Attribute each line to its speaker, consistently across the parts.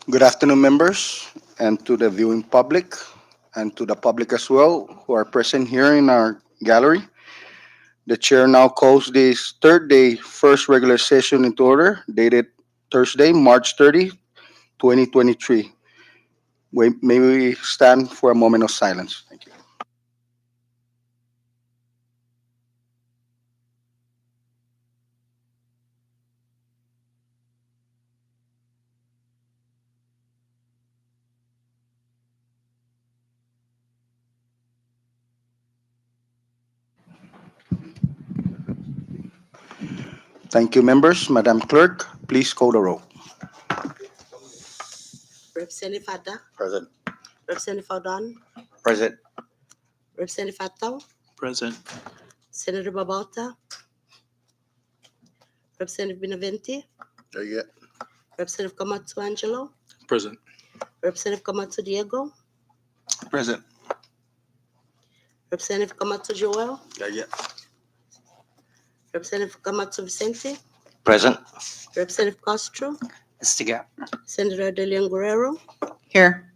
Speaker 1: Good afternoon, members, and to the viewing public, and to the public as well who are present here in our gallery. The chair now calls this third day first regular session into order, dated Thursday, March 30, 2023. May we stand for a moment of silence. Thank you. Thank you, members. Madam Clerk, please call the roll.
Speaker 2: Representative Fada,
Speaker 1: Present.
Speaker 2: Representative Faudon,
Speaker 1: Present.
Speaker 2: Representative Fatou,
Speaker 3: Present.
Speaker 2: Senator Babauta, Representative Benavente, Representative Komatsu Angelo,
Speaker 3: Present.
Speaker 2: Representative Komatsu Diego,
Speaker 1: Present.
Speaker 2: Representative Komatsu Joel,
Speaker 1: Yeah.
Speaker 2: Representative Komatsu Vicente,
Speaker 1: Present.
Speaker 2: Representative Castro,
Speaker 1: Estiga.
Speaker 2: Senator De Leon Guerrero,
Speaker 4: Here.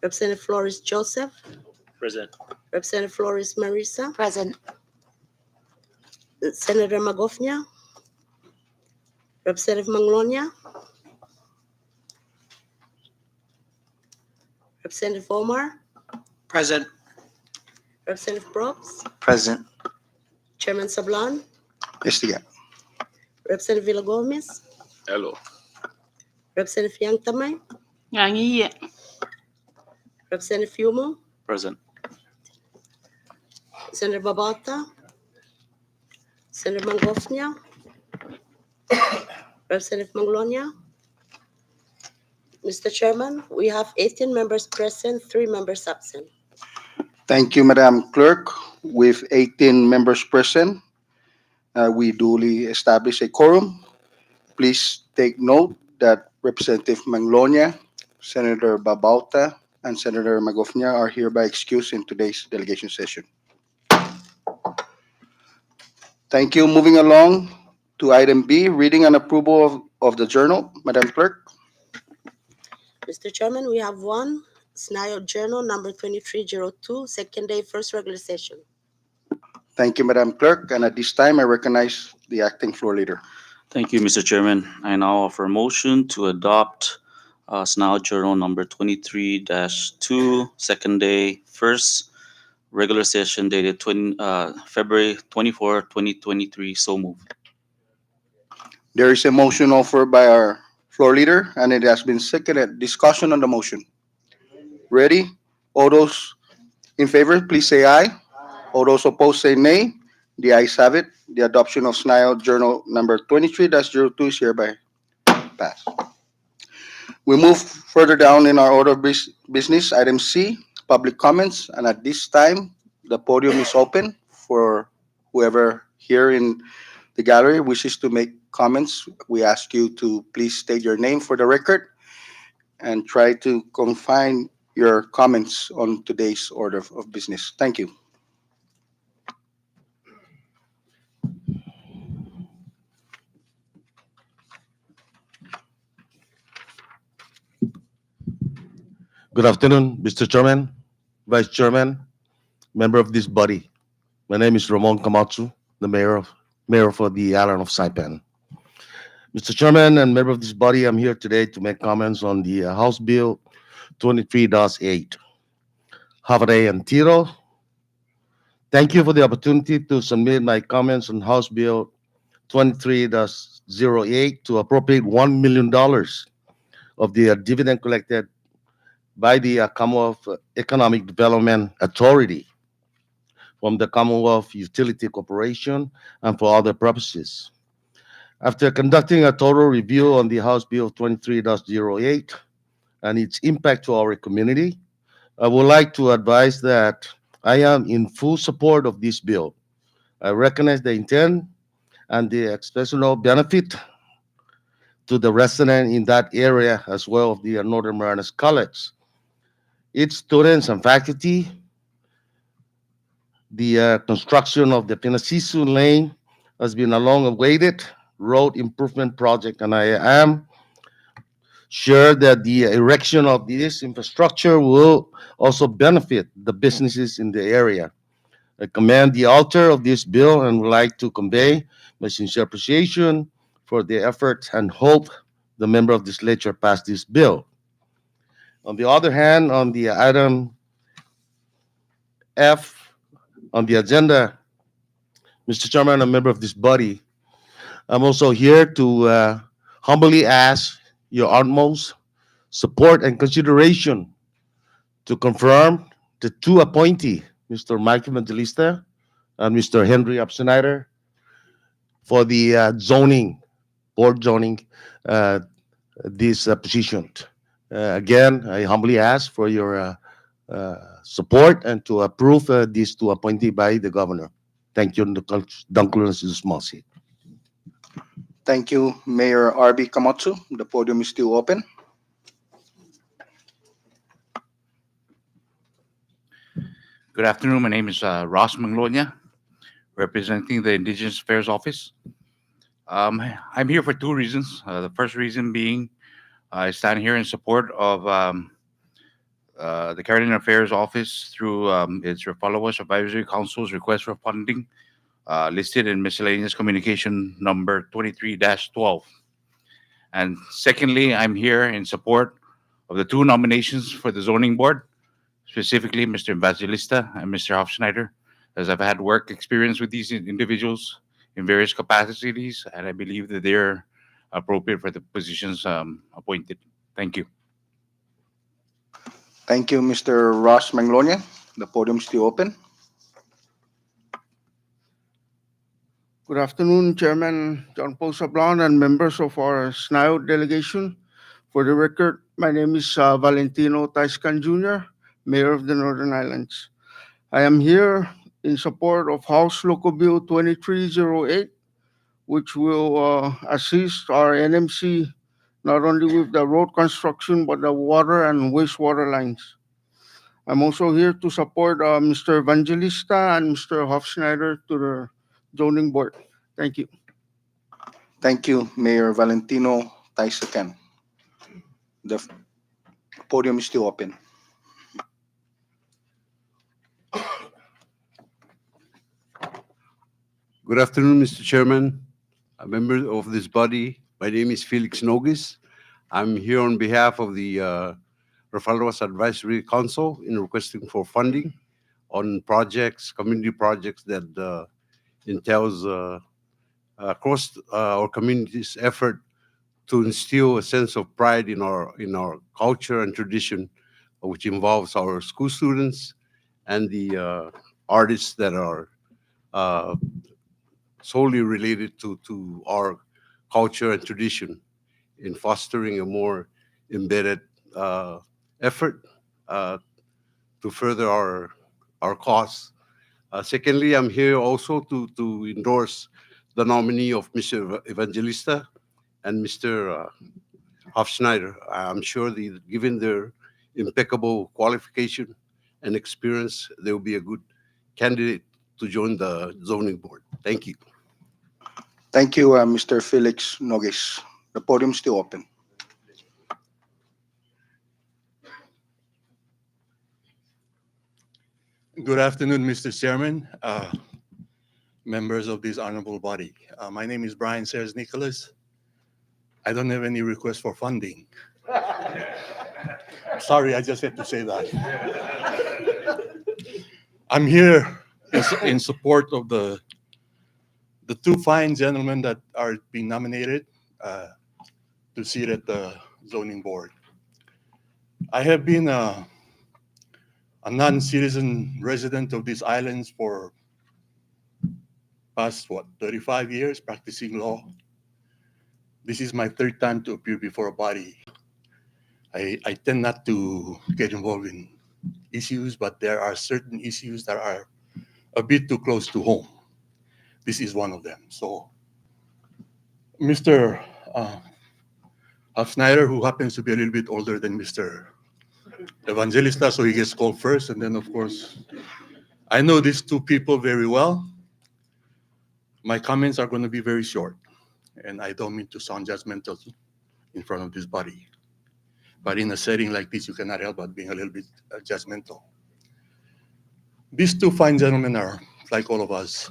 Speaker 2: Representative Flores Joseph,
Speaker 3: Present.
Speaker 2: Representative Flores Marisa,
Speaker 4: Present.
Speaker 2: Senator Magofnia, Representative Manglonia, Representative Omar,
Speaker 3: Present.
Speaker 2: Representative Brooks,
Speaker 1: Present.
Speaker 2: Chairman Sablan,
Speaker 1: Estiga.
Speaker 2: Representative Villa Gomez,
Speaker 3: Hello.
Speaker 2: Representative Yang Tamay,
Speaker 4: Yangi.
Speaker 2: Representative Fumo,
Speaker 3: Present.
Speaker 2: Senator Babauta, Senator Mangofnia, Representative Manglonia. Mr. Chairman, we have 18 members present, 3 members absent.
Speaker 1: Thank you, Madam Clerk. With 18 members present, we duly establish a quorum. Please take note that Representative Manglonia, Senator Babauta, and Senator Magofnia are hereby excused in today's delegation session. Thank you. Moving along to item B, reading and approval of the journal. Madam Clerk.
Speaker 2: Mr. Chairman, we have one SNIO Journal number 2302, second day, first regular session.
Speaker 1: Thank you, Madam Clerk. And at this time, I recognize the acting floor leader.
Speaker 3: Thank you, Mr. Chairman. I now offer a motion to adopt SNAO Journal number 23-2, second day, first regular session dated February 24, 2023. So moved.
Speaker 1: There is a motion offered by our floor leader, and it has been seconded. Discussion on the motion. Ready? All those in favor, please say aye. All those opposed, say nay. The ayes have it. The adoption of SNIO Journal number 23-02 is hereby passed. We move further down in our order of business. Item C, public comments. And at this time, the podium is open for whoever here in the gallery wishes to make comments. We ask you to please state your name for the record and try to confine your comments on today's order of business. Thank you.
Speaker 5: Good afternoon, Mr. Chairman, Vice Chairman, member of this body. My name is Ramon Kamatsu, the mayor for the island of Saipan. Mr. Chairman and member of this body, I'm here today to make comments on the House Bill 23-8. Have a day and Tiro. Thank you for the opportunity to submit my comments on House Bill 23-08 to appropriate $1 million of the dividend collected by the Commonwealth Economic Development Authority from the Commonwealth Utility Corporation and for other purposes. After conducting a total review on the House Bill 23-08 and its impact to our community, I would like to advise that I am in full support of this bill. I recognize the intent and the exceptional benefit to the resident in that area as well as the Northern Marianas College, its students and faculty. The construction of the Pinasisu Lane has been a long-awaited road improvement project, and I am sure that the erection of this infrastructure will also benefit the businesses in the area. I commend the author of this bill and would like to convey my sincere appreciation for the effort and hope the member of this legislature pass this bill. On the other hand, on the item F on the agenda, Mr. Chairman, a member of this body, I'm also here to humbly ask your utmost support and consideration to confirm the two appointee, Mr. Mike Evangelista and Mr. Henry Absenider, for the board zoning, uh, this position. Again, I humbly ask for your support and to approve these two appointees by the governor. Thank you, Duncan Smalsi.
Speaker 1: Thank you, Mayor RB Kamatsu. The podium is still open.
Speaker 4: Good afternoon. My name is Ross Manglonia, representing the Indigenous Affairs Office. I'm here for two reasons. The first reason being I stand here in support of the Carolina Affairs Office through its Followers Advisory Council's request for funding listed in miscellaneous communication number 23-12. And secondly, I'm here in support of the two nominations for the zoning board, specifically Mr. Evangelista and Mr. Hofschneider, as I've had work experience with these individuals in various capacities, and I believe that they're appropriate for the positions appointed. Thank you.
Speaker 1: Thank you, Mr. Ross Manglonia. The podium is still open.
Speaker 6: Good afternoon, Chairman John Paul Sablan and members of our SNIO delegation. For the record, my name is Valentino Taiscan Jr., Mayor of the Northern Islands. I am here in support of House Local Bill 2308, which will assist our NMC not only with the road construction but the water and wastewater lines. I'm also here to support Mr. Evangelista and Mr. Hofschneider to the zoning board. Thank you.
Speaker 1: Thank you, Mayor Valentino Taisakan. The podium is still open.
Speaker 7: Good afternoon, Mr. Chairman, a member of this body. My name is Felix Nogis. I'm here on behalf of the Refalwas Advisory Council in requesting for funding on projects, community projects that entails across our community's effort to instill a sense of pride in our culture and tradition, which involves our school students and the artists that are solely related to our culture and tradition in fostering a more embedded effort to further our cause. Secondly, I'm here also to endorse the nominee of Mr. Evangelista and Mr. Hofschneider. I'm sure given their impeccable qualification and experience, they will be a good candidate to join the zoning board. Thank you.
Speaker 1: Thank you, Mr. Felix Nogis. The podium is still open.
Speaker 8: Good afternoon, Mr. Chairman, members of this honorable body. My name is Brian Sayers Nicholas. I don't have any request for funding. Sorry, I just had to say that. I'm here in support of the two fine gentlemen that are being nominated to sit at the zoning board. I have been a non-citizen resident of these islands for past 35 years practicing law. This is my third time to appear before a body. I tend not to get involved in issues, but there are certain issues that are a bit too close to home. This is one of them. So Mr. Hofschneider, who happens to be a little bit older than Mr. Evangelista, so he gets called first. And then, of course, I know these two people very well. My comments are going to be very short, and I don't mean to sound judgmental in front of this body. But in a setting like this, you cannot help but being a little bit judgmental. These two fine gentlemen are like all of us.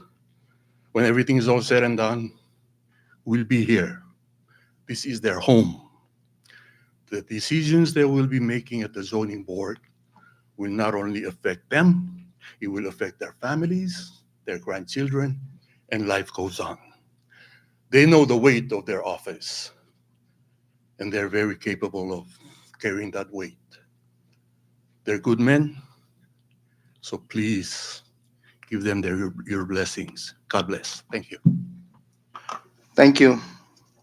Speaker 8: When everything is all said and done, will be here. This is their home. The decisions they will be making at the zoning board will not only affect them, it will affect their families, their grandchildren, and life goes on. They know the weight of their office, and they're very capable of carrying that weight. They're good men, so please give them your blessings. God bless. Thank you.
Speaker 1: Thank you,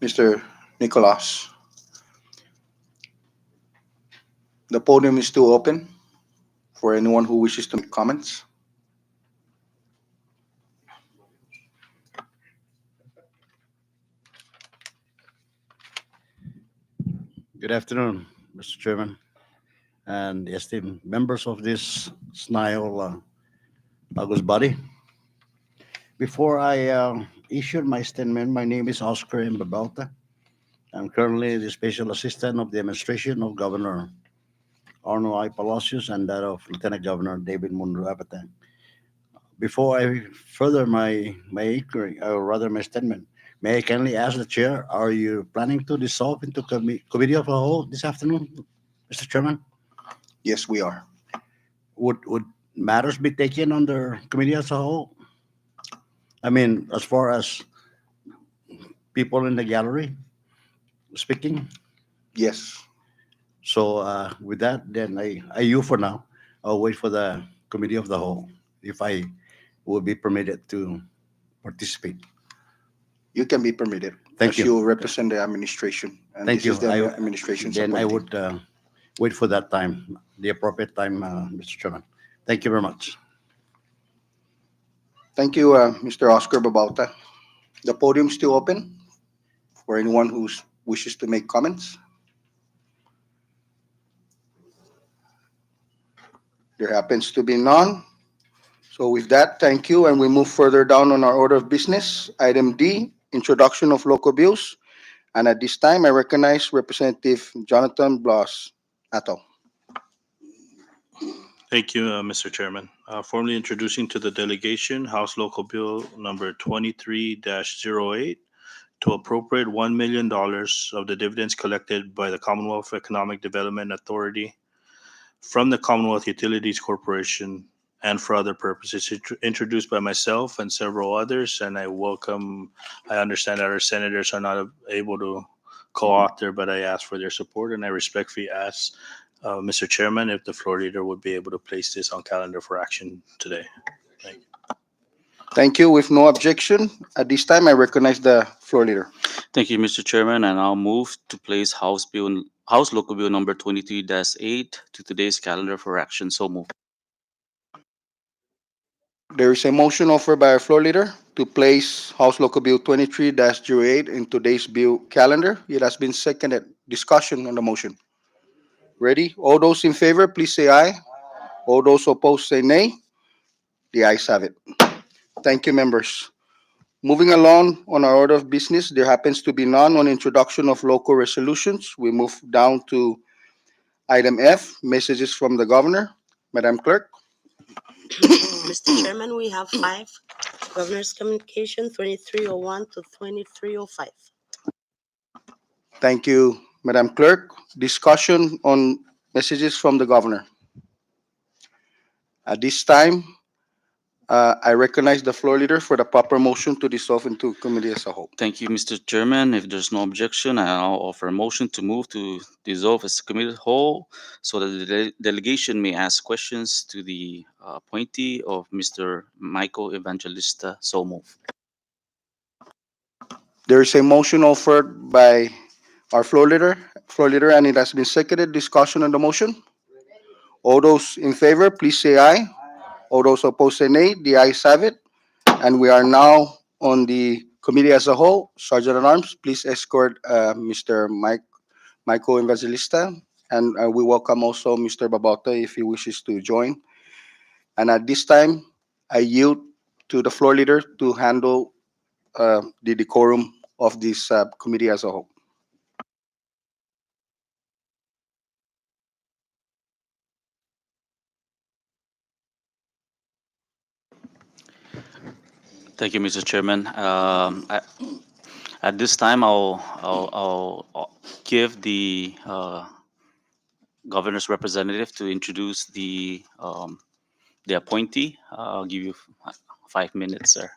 Speaker 1: Mr. Nicolas. The podium is still open for anyone who wishes to make comments.
Speaker 9: Good afternoon, Mr. Chairman and esteemed members of this SNIL August body. Before I issue my statement, my name is Oscar M. Babalta. I'm currently the Special Assistant of the Administration of Governor Arno I. Palacios and that of Lieutenant Governor David Munro Apatang. Before I further my inquiry, or rather my statement, may I kindly ask the chair, are you planning to dissolve into committee of the whole this afternoon, Mr. Chairman?
Speaker 1: Yes, we are.
Speaker 9: Would matters be taken under committee as a whole? I mean, as far as people in the gallery speaking.
Speaker 1: Yes.
Speaker 9: So with that, then I you for now. I'll wait for the committee of the whole if I will be permitted to participate.
Speaker 1: You can be permitted.
Speaker 9: Thank
Speaker 1: As
Speaker 9: you.
Speaker 1: you represent the administration. And
Speaker 9: Thank
Speaker 1: this
Speaker 9: you.
Speaker 1: is the administration's
Speaker 9: Then I
Speaker 1: appointee.
Speaker 9: would wait for that time, the appropriate time, Mr. Chairman. Thank you very much.
Speaker 1: Thank you, Mr. Oscar Babalta. The podium is still open for anyone who wishes to make comments. There happens to be none. So with that, thank you, and we move further down on our order of business. Item D, introduction of local bills. And at this time, I recognize Representative Jonathan Blas Ato.
Speaker 10: Thank you, Mr. Chairman. Formally introducing to the delegation House Local Bill number 23-08 to appropriate $1 million of the dividends collected by the Commonwealth Economic Development Authority from the Commonwealth Utilities Corporation and for other purposes. Introduced by myself and several others, and I understand that our senators are not able to co-author, but I ask for their support, and I respectfully ask Mr. Chairman, if the floor leader would be able to place this on calendar for action today. Thank you.
Speaker 1: Thank you. With no objection, at this time, I recognize the floor leader.
Speaker 3: Thank you, Mr. Chairman, and I'll move to place House Local Bill number 23-8 to today's calendar for action. So move.
Speaker 1: There is a motion offered by our floor leader to place House Local Bill 23-08 in today's bill calendar. It has been seconded. Discussion on the motion. Ready? All those in favor, please say aye. All those opposed, say nay. The ayes have it. Thank you, members. Moving along on our order of business, there happens to be none on introduction of local resolutions. We move down to item F, messages from the governor. Madam Clerk.
Speaker 2: Mr. Chairman, we have five. Governor's Communication 2301 to 2305.
Speaker 1: Thank you, Madam Clerk. Discussion on messages from the governor. At this time, I recognize the floor leader for the proper motion to dissolve into committee as a whole.
Speaker 3: Thank you, Mr. Chairman. If there's no objection, I'll offer a motion to move to dissolve as committee whole so that the delegation may ask questions to the appointee of Mr. Michael Evangelista. So move.
Speaker 1: There is a motion offered by our floor leader, and it has been seconded. Discussion on the motion. All those in favor, please say aye. All those opposed, say nay. The ayes have it. And we are now on the committee as a whole. Sergeant at Arms, please escort Mr. Michael Evangelista. And we welcome also Mr. Babauta if he wishes to join. And at this time, I yield to the floor leader to handle the decorum of this committee as a whole.
Speaker 3: Thank you, Mr. Chairman. At this time, I'll give the governor's representative to introduce the appointee. I'll give you 5 minutes, sir.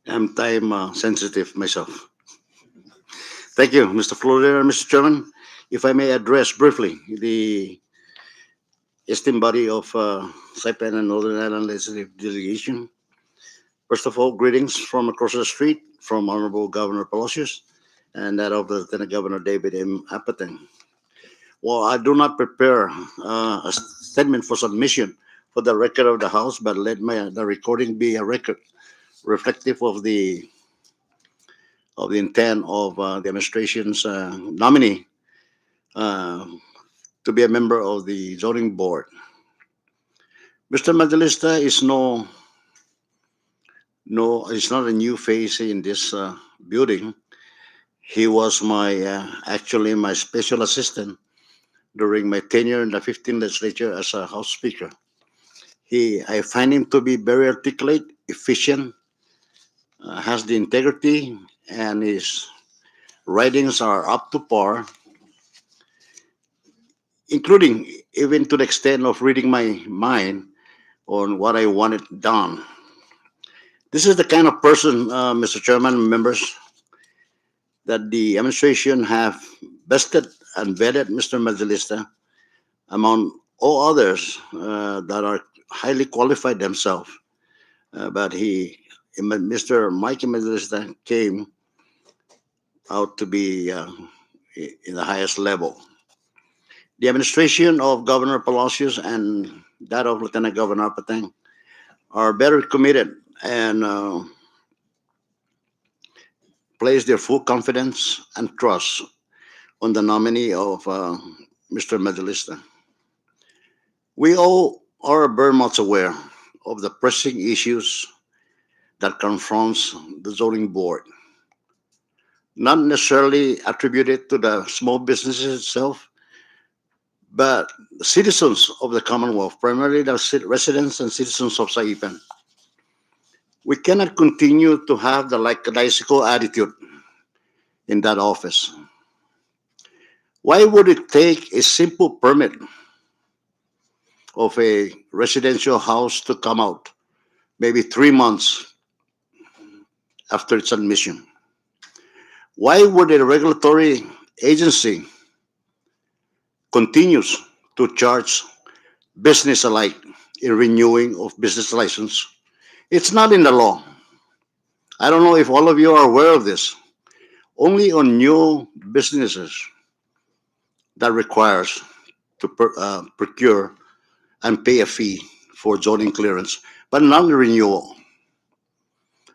Speaker 9: I'm time sensitive myself. Thank you, Mr. Florida, Mr. Chairman. If I may address briefly the esteemed body of Saipan and Northern Ireland Legislative Delegation. First of all, greetings from across the street from Honorable Governor Palacios and that of Lieutenant Governor David M. Apateng. Well, I do not prepare a statement for submission for the record of the House, but let the recording be a record reflective of the intent of the administration's nominee uh, to be a member of the zoning board. Mr. Madalista is he's not a new face in this building. He was actually my special assistant during my tenure in the 15th legislature as a House Speaker. I find him to be very articulate, efficient, has the integrity, and his writings are up to par, including even to the extent of reading my mind on what I wanted done. This is the kind of person, Mr. Chairman and members, that the administration have vested and vetted Mr. Madalista among all others that are highly qualified themselves. But Mr. Mike Madalista came out to be in the highest level. The administration of Governor Palacios and that of Lieutenant Governor Pateng are very committed and place their full confidence and trust on the nominee of Mr. Medalista. We all are very much aware of the pressing issues that confronts the zoning board, not necessarily attributed to the small businesses itself, but the citizens of the Commonwealth, primarily the residents and citizens of Saipan. We cannot continue to have the lackadaisical attitude in that office. Why would it take a simple permit of a residential house to come out maybe 3 months after its admission? Why would a regulatory agency continues to charge business alike in renewing of business license? It's not in the law. I don't know if all of you are aware of this. Only on new businesses that requires to procure and pay a fee for zoning clearance, but not the renewal.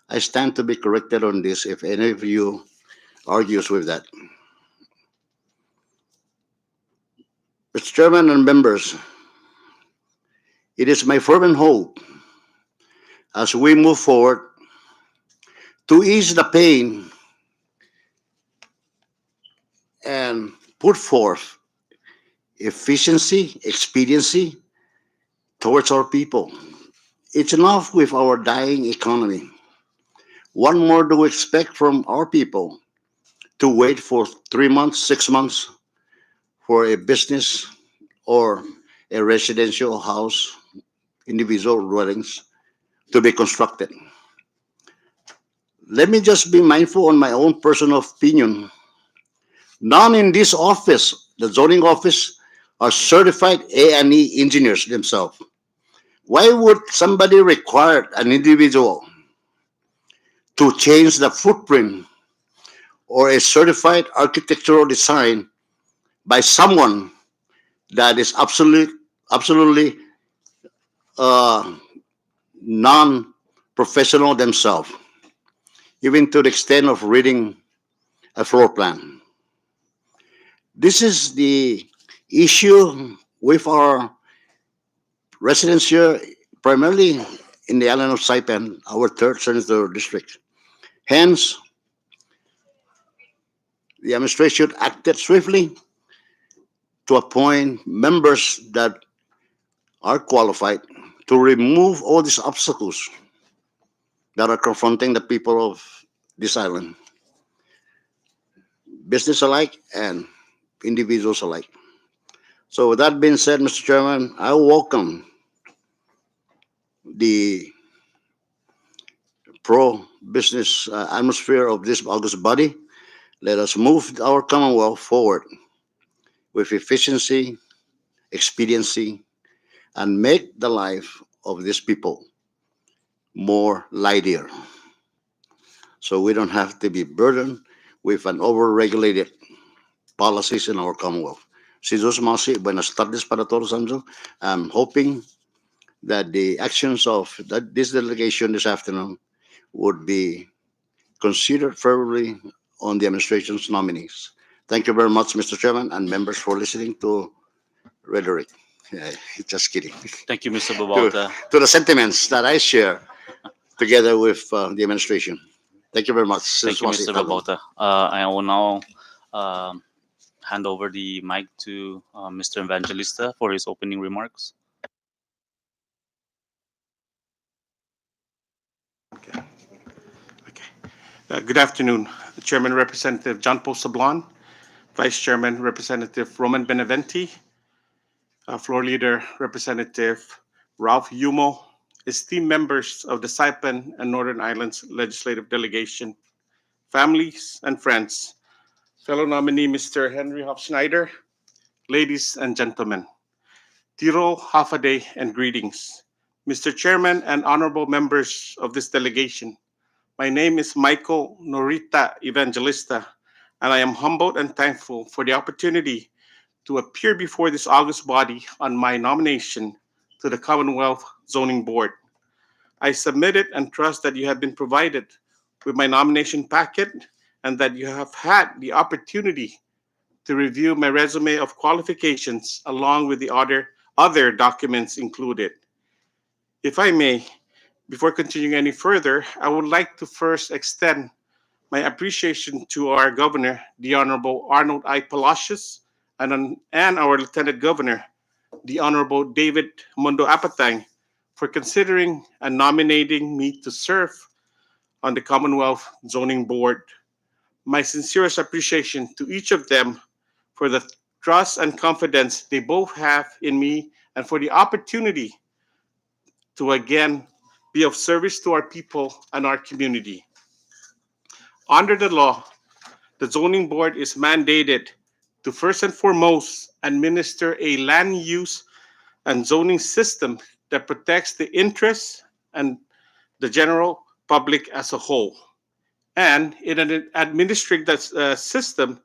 Speaker 9: I stand to be corrected on this if any of you argues with that. Mr. Chairman and members, it is my fervent hope as we move forward to ease the pain and put forth efficiency, expediency towards our people. It's enough with our dying economy. What more do we expect from our people to wait for 3 months, 6 months for a business or a residential house, individual dwellings to be constructed? Let me just be mindful on my own personal opinion. None in this office, the zoning office, are certified A&E engineers themselves. Why would somebody require an individual to change the footprint or a certified architectural design by someone that is absolutely uh, non-professional themselves, even to the extent of reading a floor plan? This is the issue with our residents here, primarily in the island of Saipan, our third senator district. Hence, the administration acted swiftly to appoint members that are qualified to remove all these obstacles that are confronting the people of this island, business alike and individuals alike. So, with that being said, Mr. Chairman, I welcome the pro business atmosphere of this August body. Let us move our Commonwealth forward with efficiency, expediency, and make the life of these people more lighter so we don't have to be burdened with an overregulated policies in our Commonwealth. Si Diyos Masi, buenas tardes para todos, Anjo. I'm hoping that the actions of this delegation this afternoon would be considered favorably on the administration's nominees. Thank you very much, Mr. Chairman, and members for listening to rhetoric. Yeah, just kidding.
Speaker 3: Thank you, Mr.
Speaker 9: to,
Speaker 3: Babalta.
Speaker 9: to the sentiments that I share together with the administration. Thank you very much.
Speaker 3: Thank you, Mr.
Speaker 9: Tagong.
Speaker 3: Babalta. I will now um, hand over the mic to Mr. Evangelista for his opening remarks.
Speaker 11: Okay. Good afternoon, Chairman Representative John Paul Sablon, Vice Chairman Representative Roman Beneventi, Floor Leader Representative Ralph Yumo, esteemed members of the Saipan and Northern Islands Legislative Delegation, families and friends, fellow nominee Mr. Henry Hofschneider, ladies and gentlemen, Tiro, Hafaday, and greetings. Mr. Chairman and honorable members of this delegation, my name is Michael Norita Evangelista, and I am humbled and thankful for the opportunity to appear before this august body on my nomination to the Commonwealth Zoning Board. I submit it and trust that you have been provided with my nomination packet and that you have had the opportunity to review my resume of qualifications along with the other documents included. If I may, before continuing any further, I would like to first extend my appreciation to our Governor, the Honorable Arnold I. Palacios, and our Lieutenant Governor, the Honorable David Mundo Apatang, for considering and nominating me to serve on the Commonwealth Zoning Board. My sincerest appreciation to each of them for the trust and confidence they both have in me and for the opportunity to again be of service to our people and our community. Under the law, the zoning board is mandated to first and foremost administer a land use and zoning system that protects the interests and the general public as a whole. And in administering that system,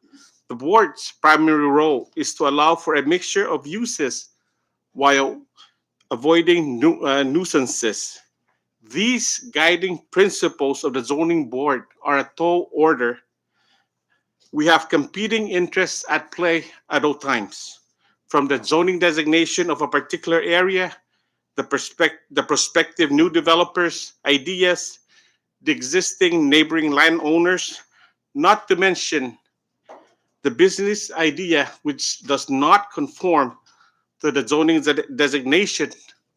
Speaker 11: the board's primary role is to allow for a mixture of uses while avoiding nuisances. These guiding principles of the zoning board are a tall order. We have competing interests at play at all times, from the zoning designation of a particular area, the prospective new developers' ideas, the existing neighboring landowners, not to mention the business idea which does not conform to the zoning designation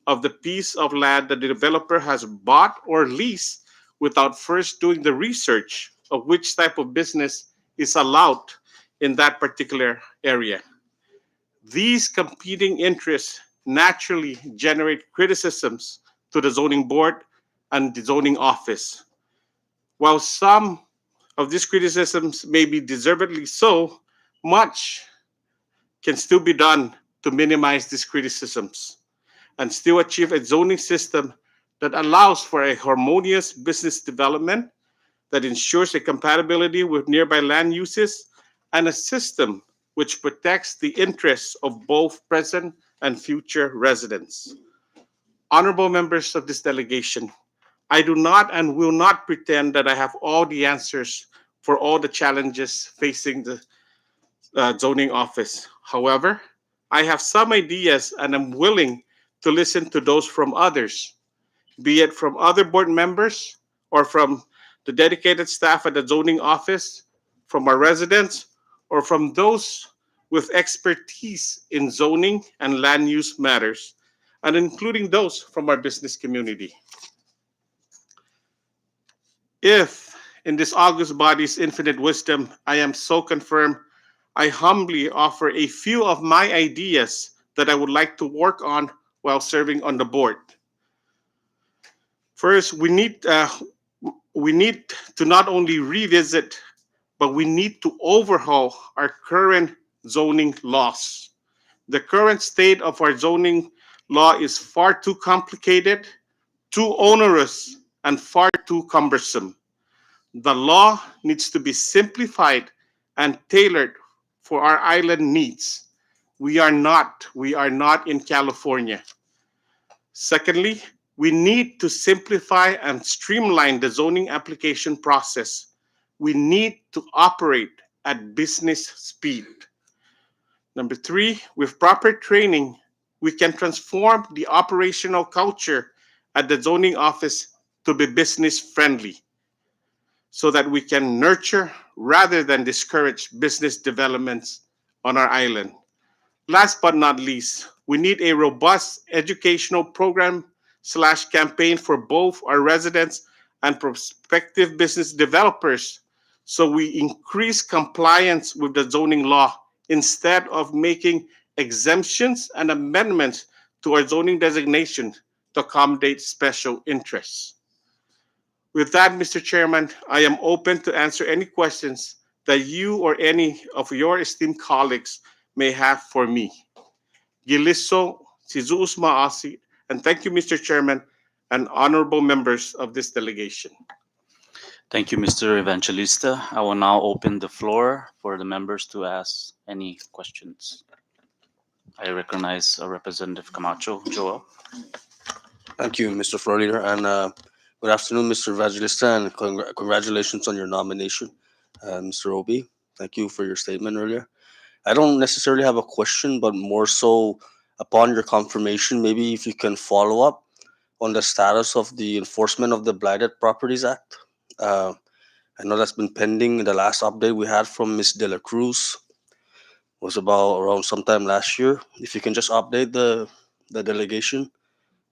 Speaker 11: of the piece of land that the developer has bought or leased without first doing the research of which type of business is allowed in that particular area. These competing interests naturally generate criticisms to the zoning board and the zoning office. While some of these criticisms may be deservedly so, much can still be done to minimize these criticisms and still achieve a zoning system that allows for a harmonious business development that ensures a compatibility with nearby land uses and a system which protects the interests of both present and future residents. Honorable members of this delegation, I do not and will not pretend that I have all the answers for all the challenges facing the zoning office. However, I have some ideas and I'm willing to listen to those from others, be it from other board members or from the dedicated staff at the zoning office, from our residents, or from those with expertise in zoning and land use matters. and including those from our business community. If, in this august body's infinite wisdom, I am so confirmed, I humbly offer a few of my ideas that I would like to work on while serving on the board. First, we need to not only revisit, but we need to overhaul our current zoning laws. The current state of our zoning law is far too complicated, too onerous, and far too cumbersome. The law needs to be simplified and tailored for our island needs. We are not in California. Secondly, we need to simplify and streamline the zoning application process. We need to operate at business speed. Number three, with proper training, we can transform the operational culture at the zoning office to be business friendly so that we can nurture rather than discourage business developments on our island. Last but not least, we need a robust educational program slash campaign for both our residents and prospective business developers so we increase compliance with the zoning law instead of making exemptions and amendments to our zoning designation to accommodate special interests. With that, Mr. Chairman, I am open to answer any questions that you or any of your esteemed colleagues may have for me. Giliso, Sizuus Maasi, and thank you, Mr. Chairman, and honorable members of this delegation.
Speaker 3: Thank you, Mr. Evangelista. I will now open the floor for the members to ask any questions. I recognize Representative Camacho. Joel.
Speaker 12: Thank you, Mr. Floor Leader, and good afternoon, Mr. Evangelista, and congratulations on your nomination, Mr. Obi. Thank you for your statement earlier. I don't necessarily have a question, but more so upon your confirmation, maybe if you can follow up on the status of the enforcement of the Blighted Properties Act. I know that's been pending. The last update we had from Ms. De La Cruz was about around sometime last year. If you can just update the delegation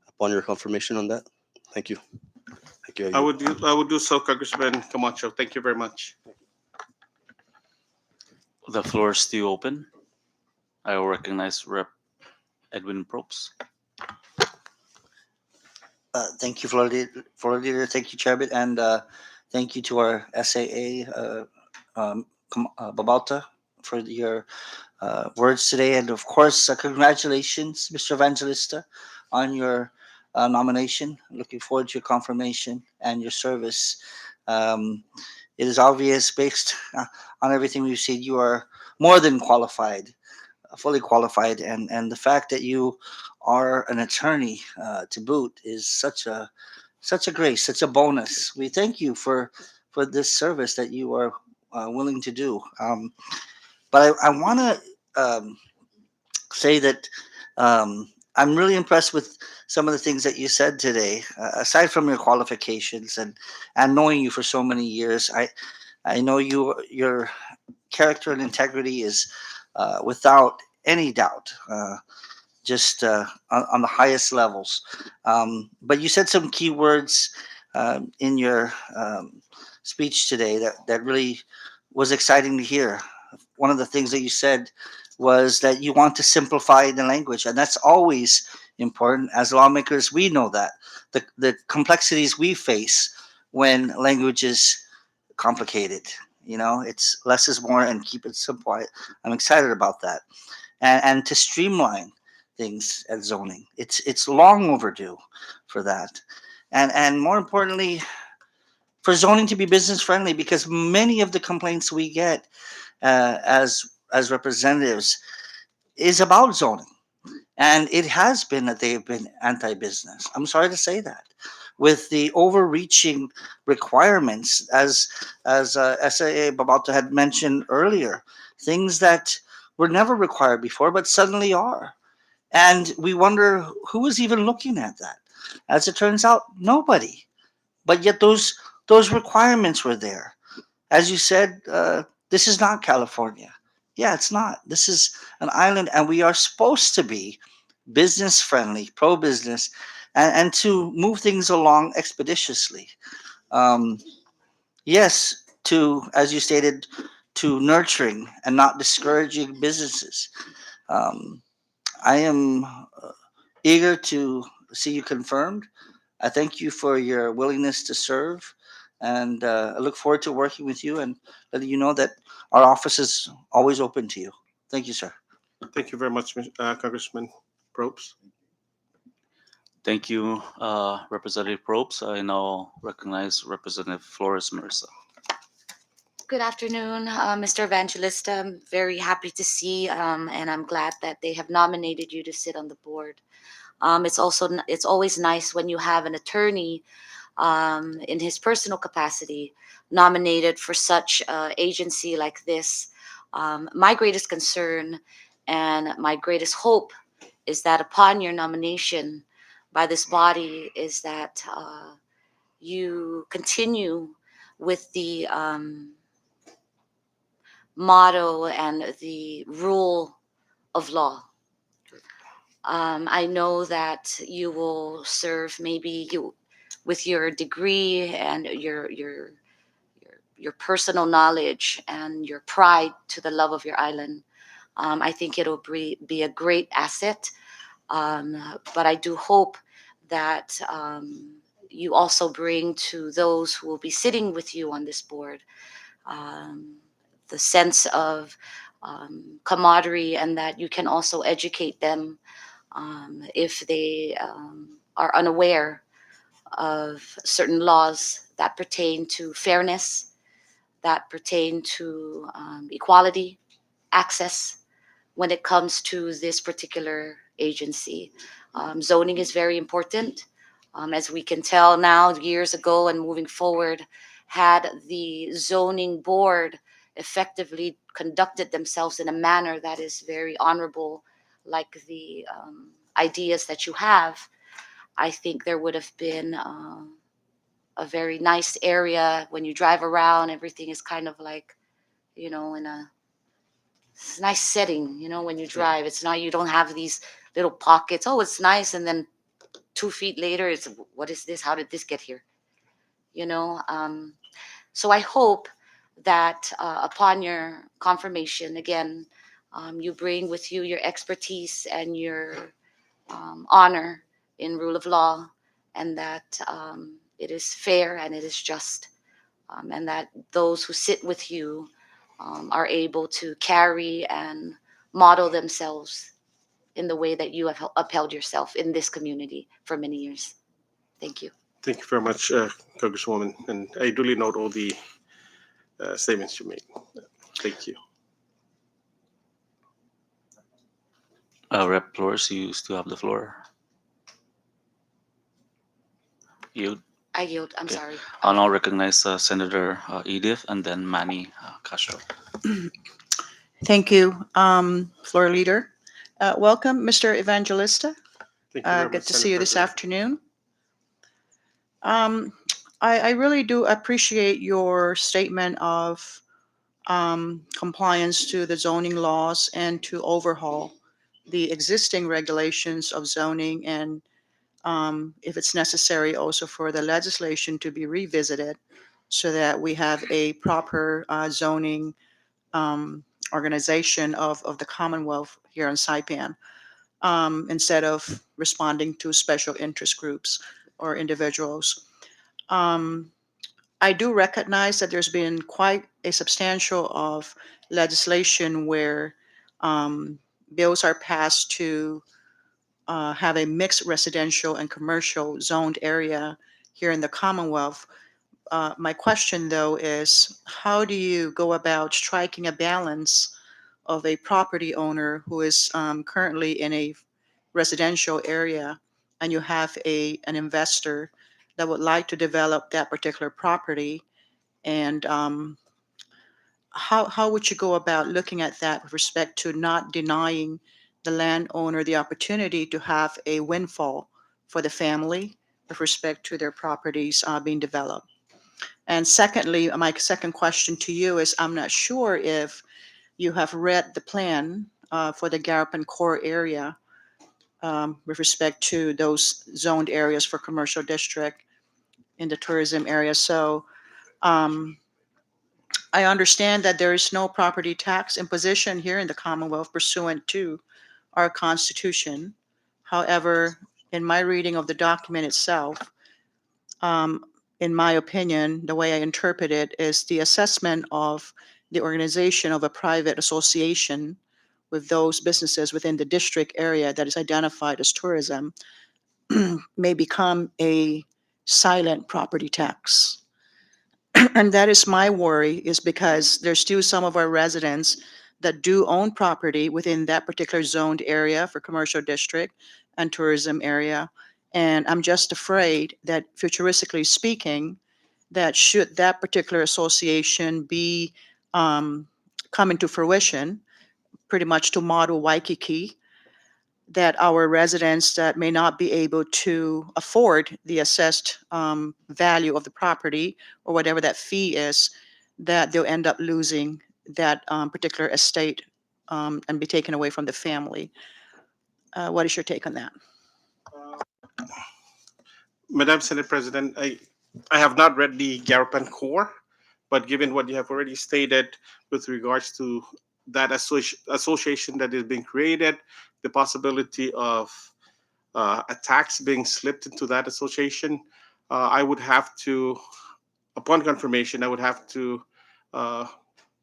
Speaker 12: upon your confirmation on that. Thank you. Thank you.
Speaker 11: I would do so, Congressman Camacho. Thank you very much.
Speaker 3: The floor is still open. I will recognize Rep. Edwin Probst.
Speaker 13: Thank you, Floor Leader. Thank you, Chairman, and thank you to our SAA, Babalta, for your words today. And of course, congratulations, Mr. Evangelista, on your nomination. Looking forward to your confirmation and your service. It is obvious, based on everything we've seen, you are more than qualified, fully qualified, and the fact that you are an attorney to boot is such a grace, such a bonus. We thank you for this service that you are willing to do. But I want to say that I'm really impressed with some of the things that you said today. Aside from your qualifications and knowing you for so many years, I know your character and integrity is without any doubt. Just on the highest levels. But you said some key words in your speech today that really was exciting to hear. One of the things that you said was that you want to simplify the language, and that's always important. As lawmakers, we know that the complexities we face when language is complicated. It's less is more, and keep it simple. I'm excited about that, and to streamline things at zoning. It's long overdue for that, and more importantly, for zoning to be business friendly, because many of the complaints we get as representatives is about zoning, and it has been that they've been anti-business. I'm sorry to say that, with the overreaching requirements, as SAA Babato had mentioned earlier, things that were never required before but suddenly are. And we wonder who was even looking at that. As it turns out, nobody. But yet those requirements were there. As you said, this is not California. Yeah, it's not. This is an island, and we are supposed to be business friendly, pro business, and to move things along expeditiously. Um, yes, to, as you stated, to nurturing and not discouraging businesses. Um, I am eager to see you confirmed. I thank you for your willingness to serve, and I look forward to working with you and letting you know that our office is always open to you. Thank you, sir.
Speaker 11: Thank you very much, Congressman Probst.
Speaker 3: Thank you, Representative Probst. I now recognize Representative Flores Mercer.
Speaker 14: Good afternoon, Mr. Evangelista. I'm very happy to see, and I'm glad that they have nominated you to sit on the board. It's always nice when you have an attorney in his personal capacity nominated for such agency like this. My greatest concern and my greatest hope is that upon your nomination by this body is that you continue with the motto and the rule of law. I know that you will serve maybe you with your degree and your personal knowledge and your pride to the love of your island. I think it'll be a great asset. But I do hope that you also bring to those who will be sitting with you on this board um, the sense of camaraderie, and that you can also educate them if they are unaware of certain laws that pertain to fairness, that pertain to equality, access when it comes to this particular agency. Zoning is very important. As we can tell now, years ago and moving forward, had the zoning board effectively conducted themselves in a manner that is very honorable, like the ideas that you have, I think there would have been a very nice area. When you drive around, everything is kind of like, in a nice setting, when you drive. It's not, you don't have these little pockets. Oh, it's nice. And then 2 feet later, it's, what is this? How did this get here? You know? So I hope that upon your confirmation, again, you bring with you your expertise and your honor in rule of law, and that it is fair and it is just, and that those who sit with you are able to carry and model themselves in the way that you have upheld yourself in this community for many years. Thank you.
Speaker 11: Thank you very much, Congresswoman, and I duly note all the statements you made. Thank you.
Speaker 3: Rep Flores, you still have the floor. You.
Speaker 14: I yield. I'm
Speaker 3: Okay.
Speaker 14: sorry.
Speaker 3: I'll now recognize Senator Edith and then Manny Castro.
Speaker 15: Thank you, Floor Leader. Welcome, Mr. Evangelista.
Speaker 11: Thank you very
Speaker 15: Good
Speaker 11: much,
Speaker 15: to
Speaker 11: Senate
Speaker 15: see you this
Speaker 11: President.
Speaker 15: afternoon. I really do appreciate your statement of compliance to the zoning laws and to overhaul the existing regulations of zoning, and if it's necessary, also for the legislation to be revisited so that we have a proper zoning um, organization of the Commonwealth here in Saipan, instead of responding to special interest groups or individuals. Um, I do recognize that there's been quite a substantial of legislation where bills are passed to have a mixed residential and commercial zoned area here in the Commonwealth. My question, though, is how do you go about striking a balance of a property owner who is currently in a residential area, and you have an investor that would like to develop that particular property, and how would you go about looking at that with respect to not denying the landowner the opportunity to have a windfall for the family with respect to their properties being developed? And secondly, my second question to you is, I'm not sure if you have read the plan for the Garapan Core area. with respect to those zoned areas for commercial district in the tourism area. So um, I understand that there is no property tax imposition here in the Commonwealth pursuant to our Constitution. However, in my reading of the document itself, um, in my opinion, the way I interpret it is the assessment of the organization of a private association with those businesses within the district area that is identified as tourism may become a silent property tax. And that is my worry, is because there's still some of our residents that do own property within that particular zoned area for commercial district and tourism area. And I'm just afraid that futuristically speaking, that should that particular association be coming to fruition, pretty much to model Waikiki, that our residents that may not be able to afford the assessed value of the property or whatever that fee is, that they'll end up losing that particular estate and be taken away from the family. What is your take on that?
Speaker 11: Madam Senate President, I have not read the Garapan Core, but given what you have already stated with regards to that association that is being created, the possibility of a tax being slipped into that association, I would have to, upon confirmation, I would have to uh,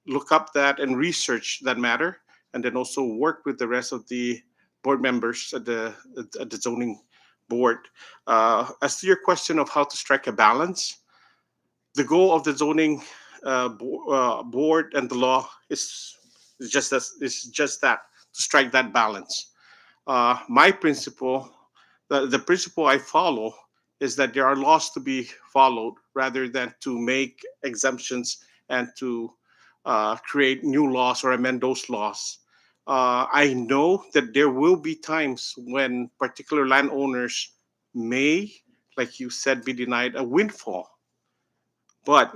Speaker 11: look up that and research that matter, and then also work with the rest of the board members at the zoning board. As to your question of how to strike a balance, the goal of the zoning board and the law is just that, to strike that balance. My principle, the principle I follow, is that there are laws to be followed rather than to make exemptions and to create new laws or amend those laws. I know that there will be times when particular landowners may, like you said, be denied a windfall. But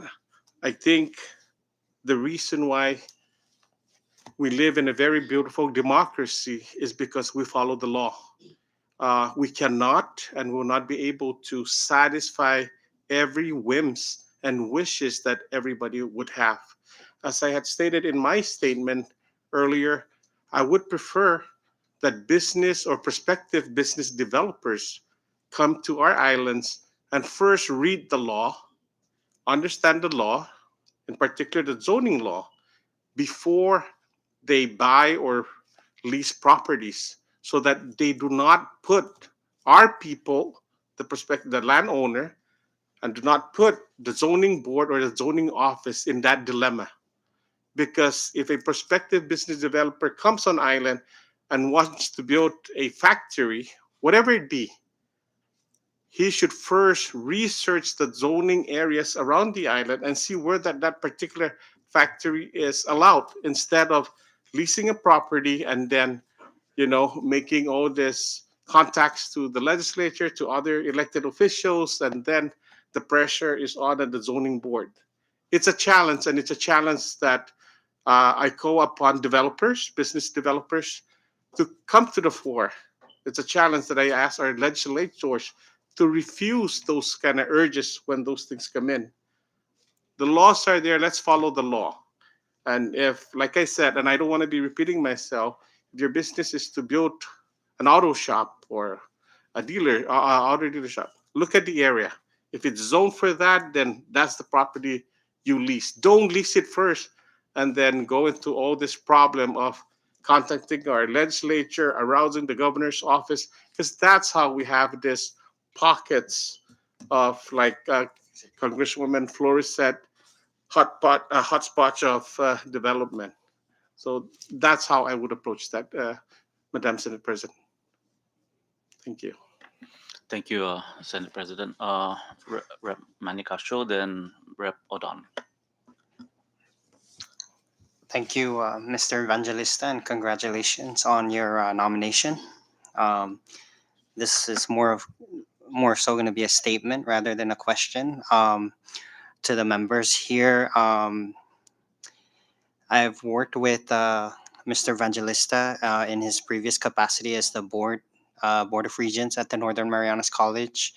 Speaker 11: I think the reason why we live in a very beautiful democracy is because we follow the law. We cannot and will not be able to satisfy every whims and wishes that everybody would have. As I had stated in my statement earlier, I would prefer that business or prospective business developers come to our islands and first read the law, understand the law, in particular the zoning law, before they buy or lease properties, so that they do not put our people, the landowner, and do not put the zoning board or the zoning office in that dilemma. Because if a prospective business developer comes on island and wants to build a factory, whatever it be, he should first research the zoning areas around the island and see where that particular factory is allowed, instead of leasing a property and then making all this contacts to the legislature, to other elected officials, and then the pressure is on at the zoning board. It's a challenge, and it's a challenge that I call upon developers, business developers, to come to the fore. It's a challenge that I ask our legislators to refuse those kind of urges when those things come in. The laws are there. Let's follow the law. And if, like I said, and I don't want to be repeating myself, if your business is to build an auto shop or a dealer, auto dealer shop, look at the area. If it's zoned for that, then that's the property you lease. Don't lease it first and then go into all this problem of contacting our legislature, arousing the governor's office, because that's how we have this pockets of, like Congresswoman Flores said, hotspots of development. So that's how I would approach that, Madam Senate President. Thank you.
Speaker 3: Thank you, Senate President. Rep Manny Castro, then Rep O'Donnell.
Speaker 16: Thank you, Mr. Evangelista, and congratulations on your nomination. Um, this is more so going to be a statement rather than a question to the members here. I've worked with Mr. Evangelista in his previous capacity as the board Board of Regents at the Northern Marianas College,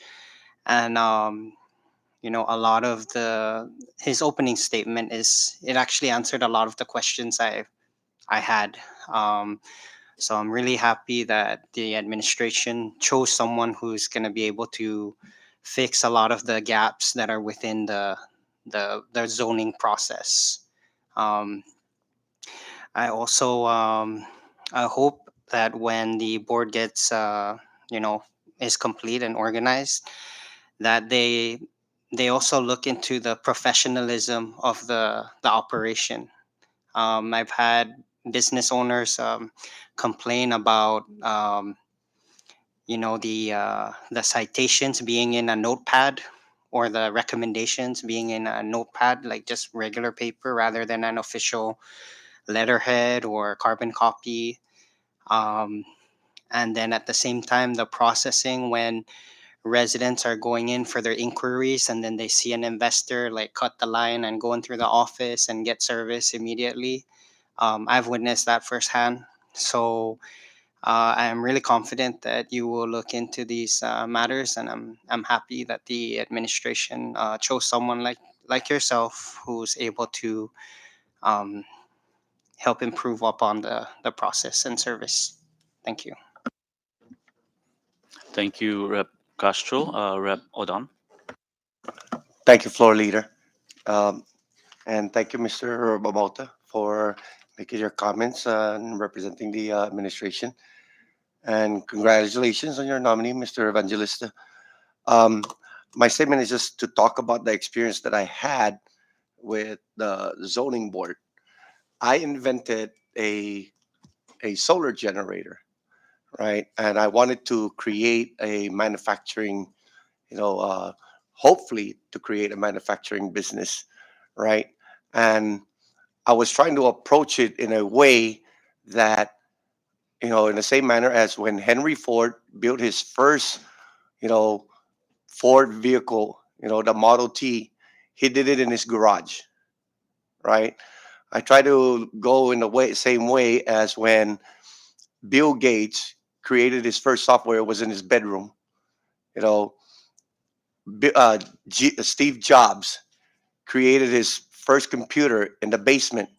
Speaker 16: and a lot of the his opening statement is it actually answered a lot of the questions I had. So I'm really happy that the administration chose someone who's going to be able to fix a lot of the gaps that are within the zoning process. Um, I also I hope that when the board gets you know is complete and organized, that they also look into the professionalism of the operation. I've had business owners complain about the citations being in a notepad or the recommendations being in a notepad, like just regular paper rather than an official letterhead or carbon copy. Um, and then at the same time, the processing when residents are going in for their inquiries and then they see an investor like cut the line and go in through the office and get service immediately. I've witnessed that firsthand. So I am really confident that you will look into these matters, and I'm happy that the administration chose someone like yourself who's able to um, help improve upon the process and service. Thank you.
Speaker 3: Thank you, Rep. Castro. Rep. Odon.
Speaker 17: Thank you, floor leader. Um, and thank you, Mr. Babauta, for making your comments and representing the administration. And congratulations on your nominee, Mr. Evangelista. Um, my statement is just to talk about the experience that I had with the zoning board. I invented a solar generator, right? And I wanted to create a manufacturing, you know, hopefully to create a manufacturing business, right? And I was trying to approach it in a way that, in the same manner as when Henry Ford built his first, you know, Ford vehicle, the Model T, he did it in his garage, right? I try to go in the same way as when Bill Gates created his first software was in his bedroom. You know, Steve Jobs created his first computer in the basement,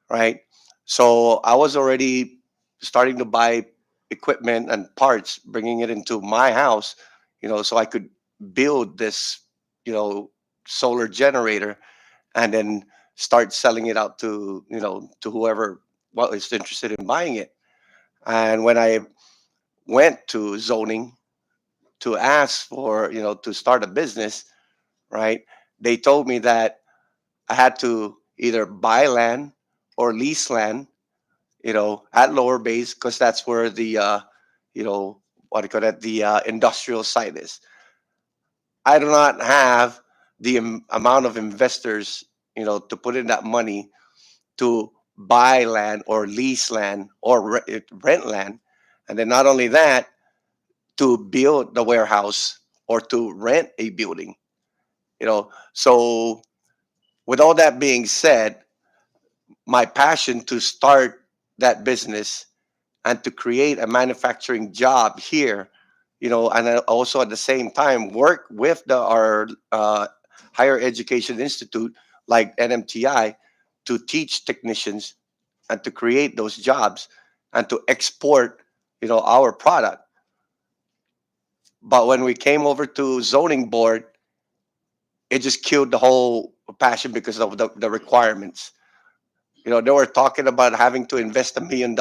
Speaker 17: right? So I was already starting to buy equipment and parts, bringing it into my house, so I could build this, you know, solar generator and then start selling it out to whoever is interested in buying it. And when I went to zoning to ask for, to start a business, right? They told me that I had to either buy land or lease land, at lower base because that's where the, what do you call that, the industrial site is. I do not have the amount of investors, to put in that money to buy land or lease land or rent land. And then not only that, to build the warehouse or to rent a building, So with all that being said, my passion to start that business and to create a manufacturing job here, and then also at the same time work with our higher education institute like NMTI to teach technicians and to create those jobs and to export, our product. But when we came over to zoning board, it just killed the whole passion because of the requirements. They were talking about having to invest $1 million.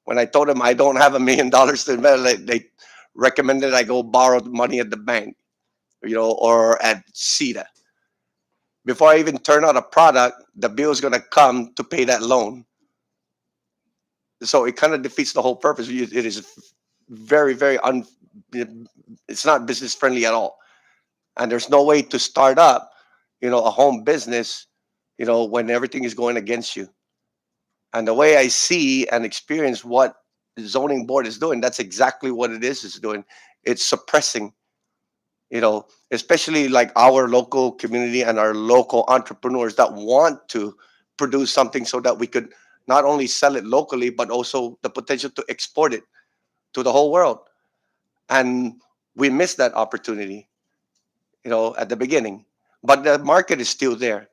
Speaker 17: When I told them I don't have $1 million to invest, they recommended I go borrow the money at the bank, or at CETA. Before I even turn out a product, the bill is going to come to pay that loan. So it kind of defeats the whole purpose. It is very, very it's not business friendly at all. And there's no way to start up, a home business, when everything is going against you. And the way I see and experience what the zoning board is doing, that's exactly what it is doing. It's suppressing, especially like our local community and our local entrepreneurs that want to produce something so that we could not only sell it locally, but also the potential to export it, to the whole world. And we missed that opportunity, at the beginning. But the market is still there.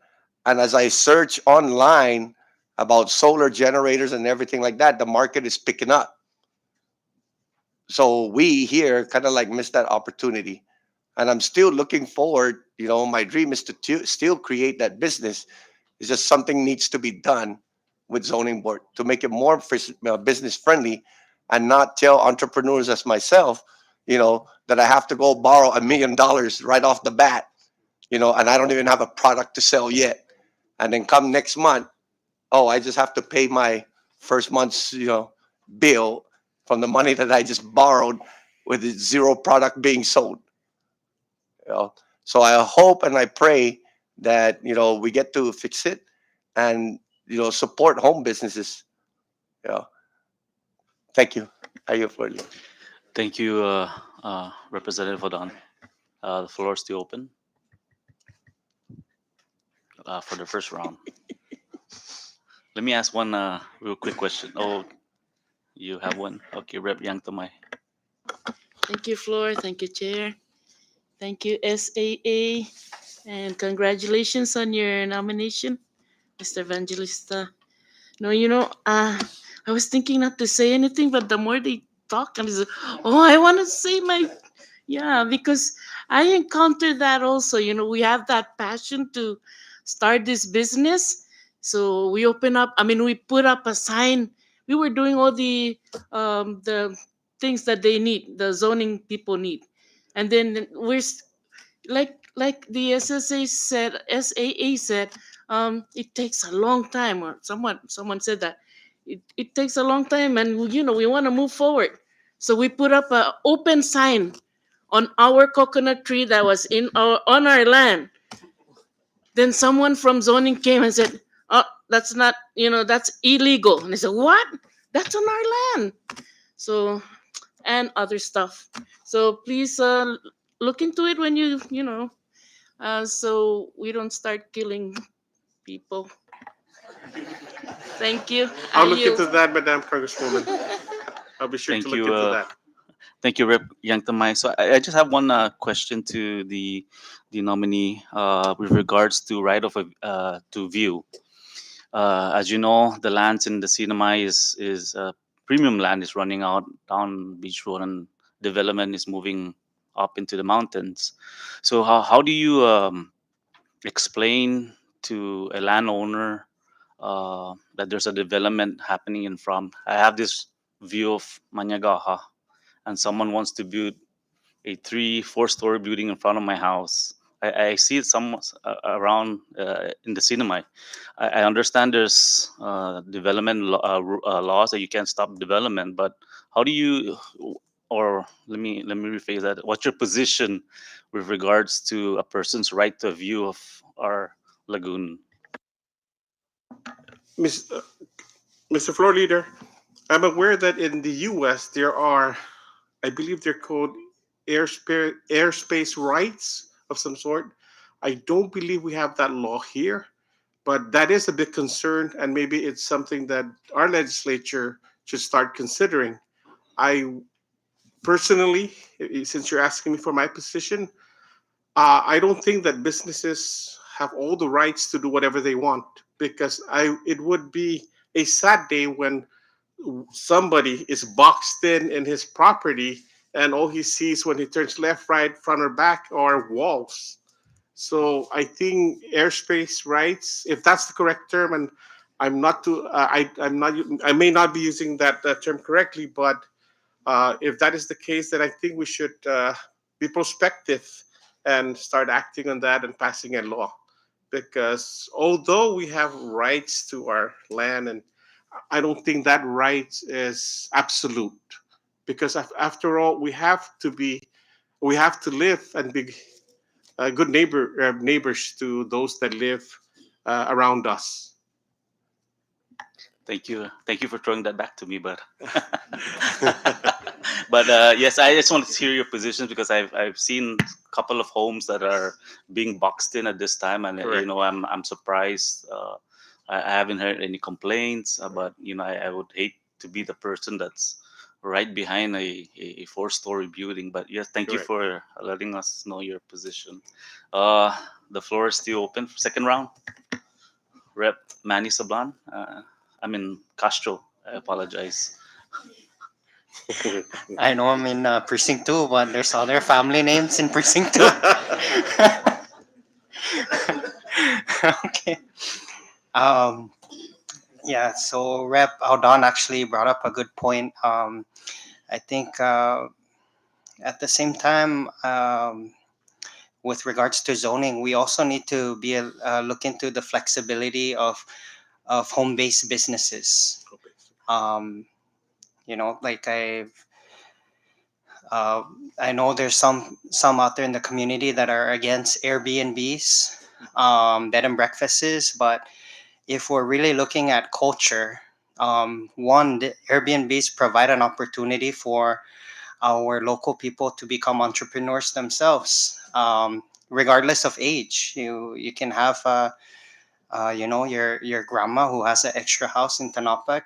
Speaker 17: And as I search online about solar generators and everything like that, the market is picking up. So we here kind of like missed that opportunity. And I'm still looking forward. My dream is to still create that business. It's just something needs to be done with zoning board to make it more business friendly, and not tell entrepreneurs as myself, that I have to go borrow $1 million right off the bat, and I don't even have a product to sell yet. And then come next month, oh, I just have to pay my first month's, bill from the money that I just borrowed with zero product being sold. You know? So I hope and I pray that, we get to fix it and, support home businesses. You know. Thank you. I yield for you.
Speaker 3: Thank you, Representative Hodon. The floor is still open for the first round. Let me ask one real quick question. Oh, you have one? Okay, Rep. Yang Tamay.
Speaker 18: Thank you, Floor. Thank you, Chair. Thank you, SAA. And congratulations on your nomination, Mr. Evangelista. No, I was thinking not to say anything, but the more they talk, I'm just, oh, I want to say yeah, because I encountered that also. We have that passion to start this business. So we we put up a sign. We were doing all the things that they need, the zoning people need. And then like the SAA said, it takes a long time, or someone said that it takes a long time, and we want to move forward. So we put up a open sign on our coconut tree that was on our land. Then someone from zoning came and said, "Oh, that's not, that's illegal." And I said, "What? That's on our land." So, and other stuff. So please look into it when so we don't start killing people. Thank you.
Speaker 11: I'll
Speaker 18: I
Speaker 11: look
Speaker 18: yield.
Speaker 11: into that, Madam Congresswoman. I'll be sure to
Speaker 3: Thank
Speaker 11: look
Speaker 3: you.
Speaker 11: into that.
Speaker 3: Thank you, Rep. Yang Tamay. So I just have one question to the nominee with regards to right of to view. As you know, the lands in the Sinamay is premium land is running out down Beach Road, and development is moving up into the mountains. So how do you explain to a landowner that there's a development happening in front? I have this view of Manyagaha, and someone wants to build a 3-4 story building in front of my house. I see it some around in the cinema. I understand there's development laws that you can't stop development, but how do you, or let me rephrase that. What's your position with regards to a person's right to a view of our lagoon?
Speaker 11: Miss, Mr. Floor Leader, I'm aware that in the U.S. there are, I believe they're called airspace rights of some sort. I don't believe we have that law here, but that is a big concern, and maybe it's something that our legislature should start considering. I personally, since you're asking me for my position, I don't think that businesses have all the rights to do whatever they want, because it would be a sad day when somebody is boxed in his property, and all he sees when he turns left, right, front, or back are walls. So I think airspace rights, if that's the correct term, and I'm not, I may not be using that term correctly, but if that is the case, then I think we should be prospective and start acting on that and passing a law. Because although we have rights to our land, and I don't think that right is absolute. Because after all, we have to live and be good neighbors to those that live around us.
Speaker 3: Thank you for throwing that back to me, but but yes, I just wanted to hear your positions, because I've seen a couple of homes that are being boxed in at this time, and
Speaker 11: Correct.
Speaker 3: I'm surprised. I haven't heard any complaints, but I would hate to be the person that's right behind a four-story building. But yes, thank you
Speaker 11: Correct.
Speaker 3: for letting us know your position. Uh, the floor is still open for second round. Rep Manny Sablan. I mean Castro. I apologize.
Speaker 16: I know I'm in precinct two, but there's other family names in precinct two. Okay. Um, yeah. So Rep Aldon actually brought up a good point. I think at the same time, with regards to zoning, we also need to be look into the flexibility of home-based businesses. Um, like uh, I know there's some out there in the community that are against Airbnbs, bed and breakfasts, but if we're really looking at culture, one, the Airbnbs provide an opportunity for our local people to become entrepreneurs themselves, regardless of age. You can have your grandma who has an extra house in Tanapec,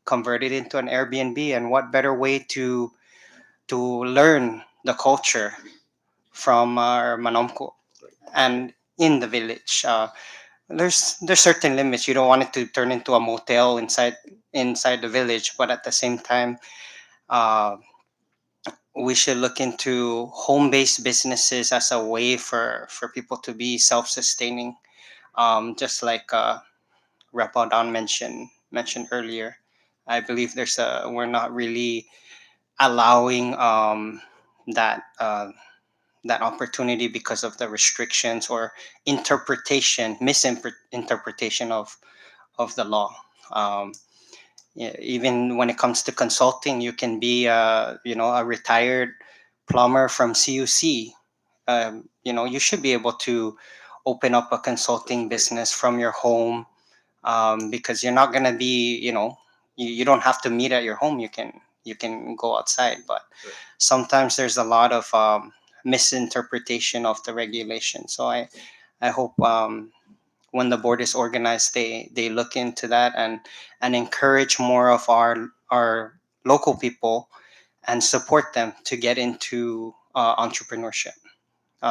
Speaker 16: convert it into an Airbnb, and what better way to learn the culture from our Manomko and in the village. There's certain limits. You don't want it to turn into a motel inside the village, but at the same time, uh, we should look into home-based businesses as a way for people to be self-sustaining. Just like Rapadan mentioned earlier, I believe we're not really allowing that that opportunity because of the restrictions or misinterpretation of the law. Um, yeah, even when it comes to consulting, you can be a retired plumber from CUC. You should be able to open up a consulting business from your home, because you're not gonna be, you don't have to meet at your home. You can go outside, but sometimes there's a lot of misinterpretation of the regulation. So I hope when the board is organized, they look into that and encourage more of our local people and support them to get into entrepreneurship,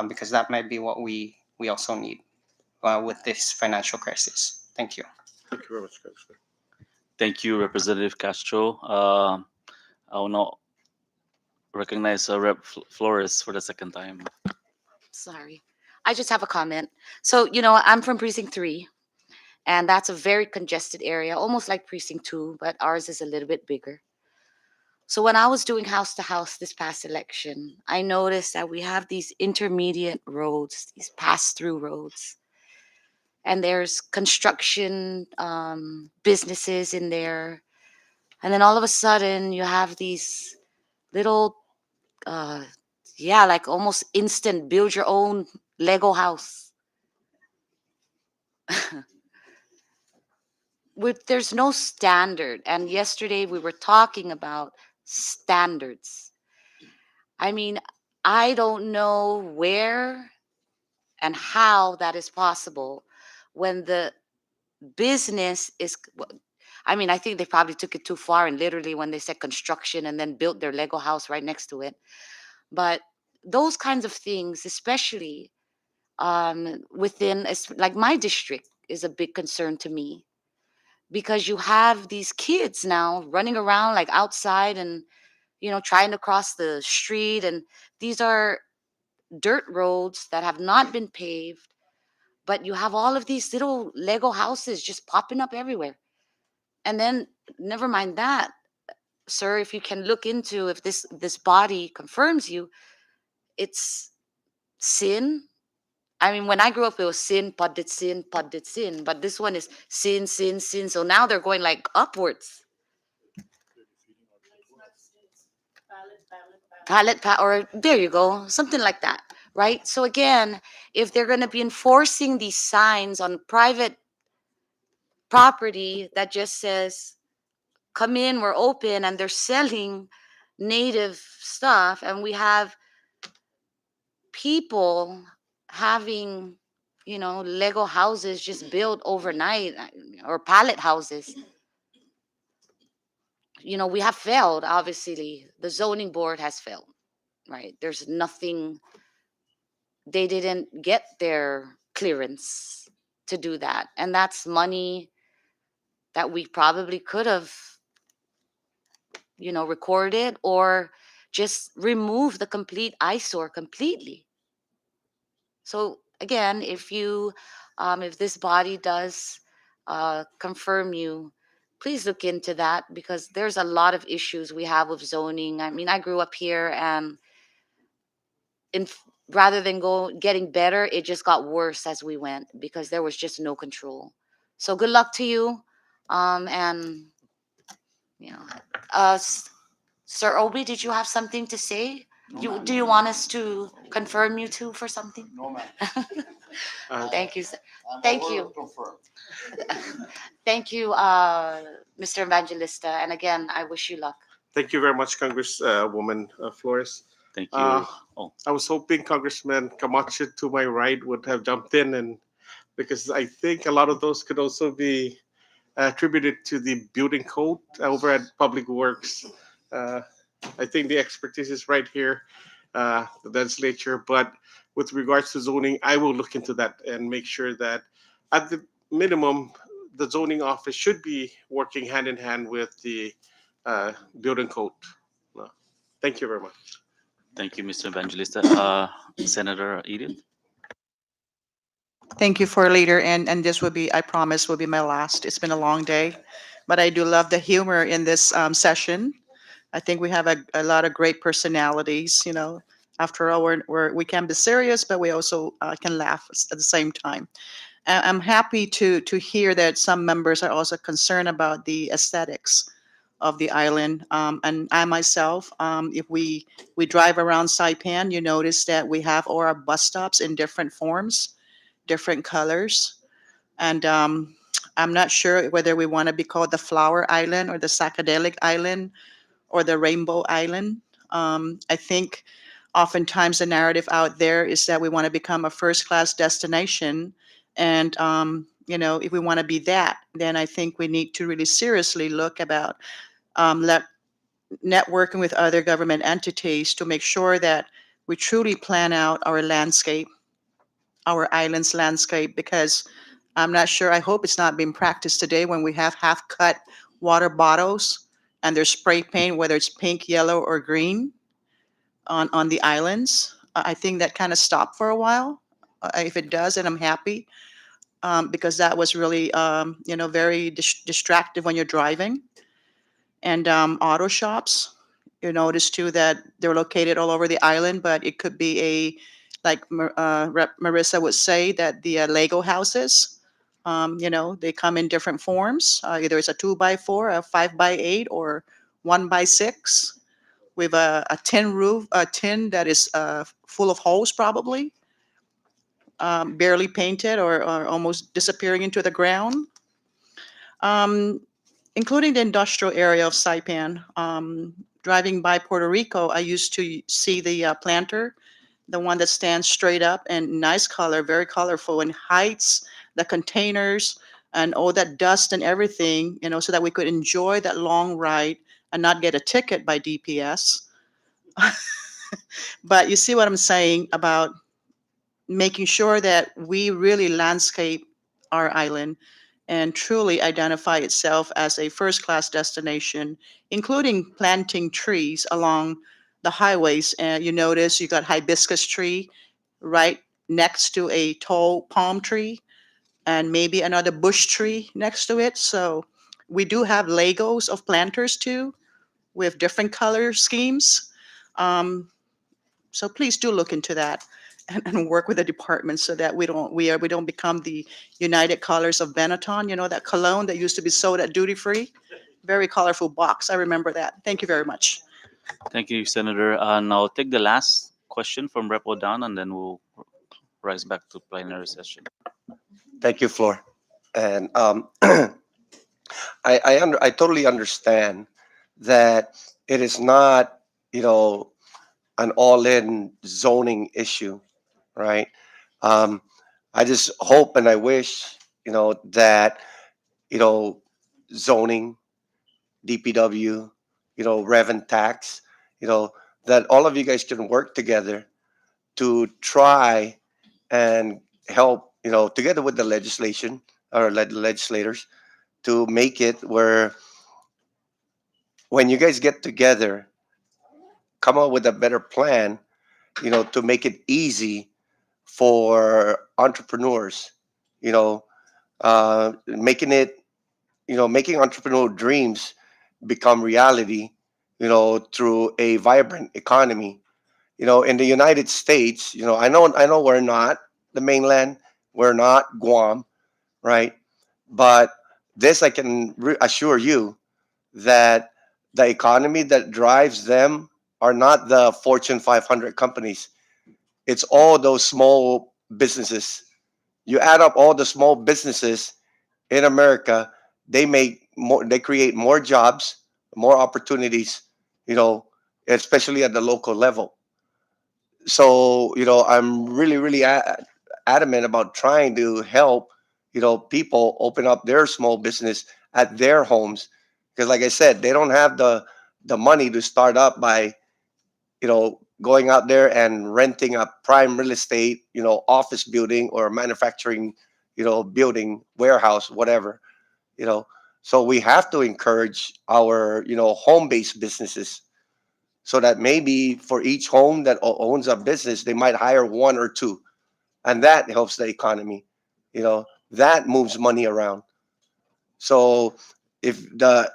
Speaker 16: because that might be what we also need with this financial crisis. Thank you.
Speaker 11: Thank you very much, Councilor.
Speaker 3: Thank you, Representative Castro. I will now recognize Rep Flores for the second time.
Speaker 14: Sorry. I just have a comment. So, I'm from precinct 3, and that's a very congested area, almost like precinct 2, but ours is a little bit bigger. So when I was doing house to house this past election, I noticed that we have these intermediate roads, these pass through roads, and there's construction businesses in there. And then all of a sudden, you have these little, uh, yeah, like almost instant build your own Lego house. There's no standard. And yesterday we were talking about standards. I mean, I don't know where and how that is possible when the business is. I mean, I think they probably took it too far and literally when they said construction and then built their Lego house right next to it. But those kinds of things, especially within, like my district, is a big concern to me because you have these kids now running around like outside and trying to cross the street, and these are dirt roads that have not been paved, but you have all of these little Lego houses just popping up everywhere. And then never mind that, sir, if you can look into, if this body confirms you, it's sin. I mean, when I grew up, it was sin, paddit sin, paddit sin. But this one is sin, sin, sin. So now they're going like upwards. Or there you go, something like that, right? So again, if they're going to be enforcing these signs on private property that just says, come in, we're open, and they're selling native stuff, and we have people having Lego houses just built overnight, or pallet houses. we have failed. Obviously, the zoning board has failed, right? There's nothing, they didn't get their clearance to do that. And that's money that we probably could have, recorded or just remove the complete eyesore completely. So again, if this body does confirm you, please look into that, because there's a lot of issues we have with zoning. I mean, I grew up here, and in rather than getting better, it just got worse as we went because there was just no control. So good luck to you, and you know, Sir Obi, did you have something to say? Do you want us to confirm you too for something?
Speaker 11: No, ma'am.
Speaker 14: Thank you. Thank you. Thank you, Mr. Evangelista. And again, I wish you luck.
Speaker 11: Thank you very much, Congresswoman Flores.
Speaker 3: Thank
Speaker 11: Uh,
Speaker 3: you. Oh,
Speaker 11: I was hoping Congressman Camacho to my right would have jumped in, and because I think a lot of those could also be attributed to the building code over at Public Works. Uh, I think the expertise is right here, the legislature. But with regards to zoning, I will look into that and make sure that at the minimum, the zoning office should be working hand in hand with the uh, building code. Uh, Thank you very much.
Speaker 3: thank you, Mr. Evangelista. Senator Edith?
Speaker 15: Thank you for leader, and this will be, I promise, will be my last. It's been a long day, but I do love the humor in this session. I think we have a lot of great personalities. After all, we can be serious, but we also can laugh at the same time. I'm happy to hear that some members are also concerned about the aesthetics of the island. And I myself, if we drive around Saipan, you notice that we have all our bus stops in different forms, different colors. And I'm not sure whether we want to be called the Flower Island or the Psychedelic Island or the Rainbow Island. I think oftentimes the narrative out there is that we want to become a first class destination. And, if we want to be that, then I think we need to really seriously look about networking with other government entities to make sure that we truly plan out our landscape, our island's landscape, because I'm not sure, I hope it's not being practiced today when we have half cut water bottles and there's spray paint, whether it's pink, yellow, or green on the islands. I think that kind of stopped for a while. If it does, then I'm happy, because that was really, very distractive when you're driving. And auto shops, you notice too that they're located all over the island, but it could be like Rep. Marissa would say, that the Lego houses, they come in different forms. Either it's a 2x4, a 5x8, or 1x6 with a tin roof, a tin that is full of holes, probably barely painted, or almost disappearing into the ground. Um, Including the industrial area of Saipan. Driving by Puerto Rico, I used to see the planter, the one that stands straight up and nice color, very colorful, and heights, the containers, and all that dust and everything, so that we could enjoy that long ride and not get a ticket by DPS. But you see what I'm saying about making sure that we really landscape our island and truly identify itself as a first class destination, including planting trees along the highways. And you notice you got hibiscus tree right next to a tall palm tree, and maybe another bush tree next to it. So we do have Legos of planters too, with different color schemes. Um, so please do look into that, and work with the department so that we don't become the United Colors of Benetton. That cologne that used to be sold at duty free, very colorful box. I remember that. Thank you very much.
Speaker 3: Thank you, Senator. And I'll take the last question from Rep. Odan, and then we'll rise back to plenary session.
Speaker 17: Thank you, Floor. And I totally understand that it is not, an all-in zoning issue, right? Um, I just hope and I wish, that, zoning, DPW, Rev and Tax, that all of you guys can work together to try and help, together with the legislation or legislators to make it where when you guys get together, come up with a better plan, to make it easy for entrepreneurs, you know, making it, making entrepreneurial dreams become reality, through a vibrant economy. In the United States, I know we're not the mainland, we're not Guam, right? But this I can assure you that the economy that drives them are not the Fortune 500 companies. It's all those small businesses. You add up all the small businesses in America, they create more jobs, more opportunities, you know, especially at the local level. So, I'm really, really adamant about trying to help, people open up their small business at their homes. Because like I said, they don't have the money to start up by, going out there and renting a prime real estate, office building or manufacturing, building, warehouse, whatever, you know. So we have to encourage our, home-based businesses so that maybe for each home that owns a business, they might hire one or two, and that helps the economy. That moves money around. So if the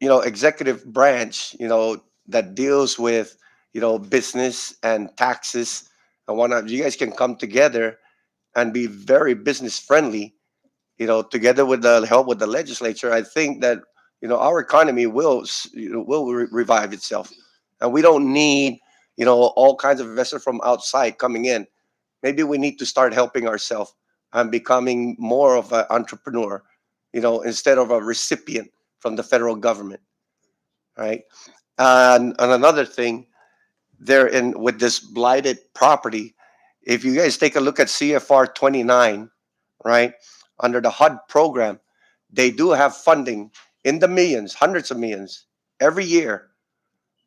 Speaker 17: executive branch, that deals with business and taxes and whatnot, you guys can come together and be very business friendly, together with the help with the legislature. I think that our economy will revive itself, and we don't need all kinds of investors from outside coming in. Maybe we need to start helping ourselves and becoming more of an entrepreneur, instead of a recipient from the federal government, right? And another thing, there in with this blighted property, if you guys take a look at CFR 29, right, under the HUD program, they do have funding in the millions, hundreds of millions every year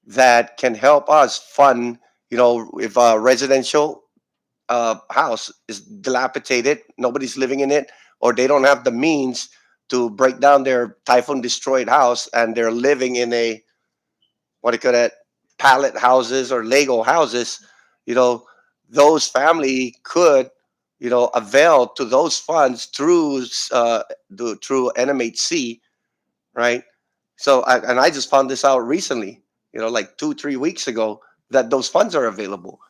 Speaker 17: that can help us fund, if a residential house is dilapidated, nobody's living in it, or they don't have the means to break down their typhoon destroyed house and they're living in a, what do you call it, pallet houses or Lego houses, you know, those family could, avail to those funds through through NMHC, right? So, and I just found this out recently, like 2 3 weeks ago, that those funds are available.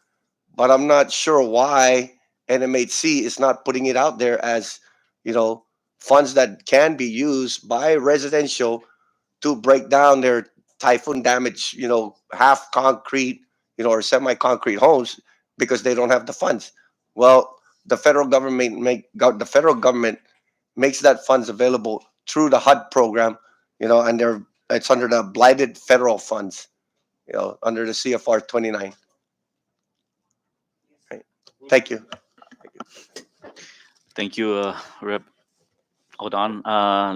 Speaker 17: But I'm not sure why NMHC is not putting it out there as, you know, funds that can be used by residential to break down their typhoon damage, half concrete, or semi-concrete homes because they don't have the funds. Well, the federal government makes that funds available through the HUD program, and it's under the blighted federal funds, under the CFR 29. Right. Thank you.
Speaker 3: Thank you, Rep. Hold on.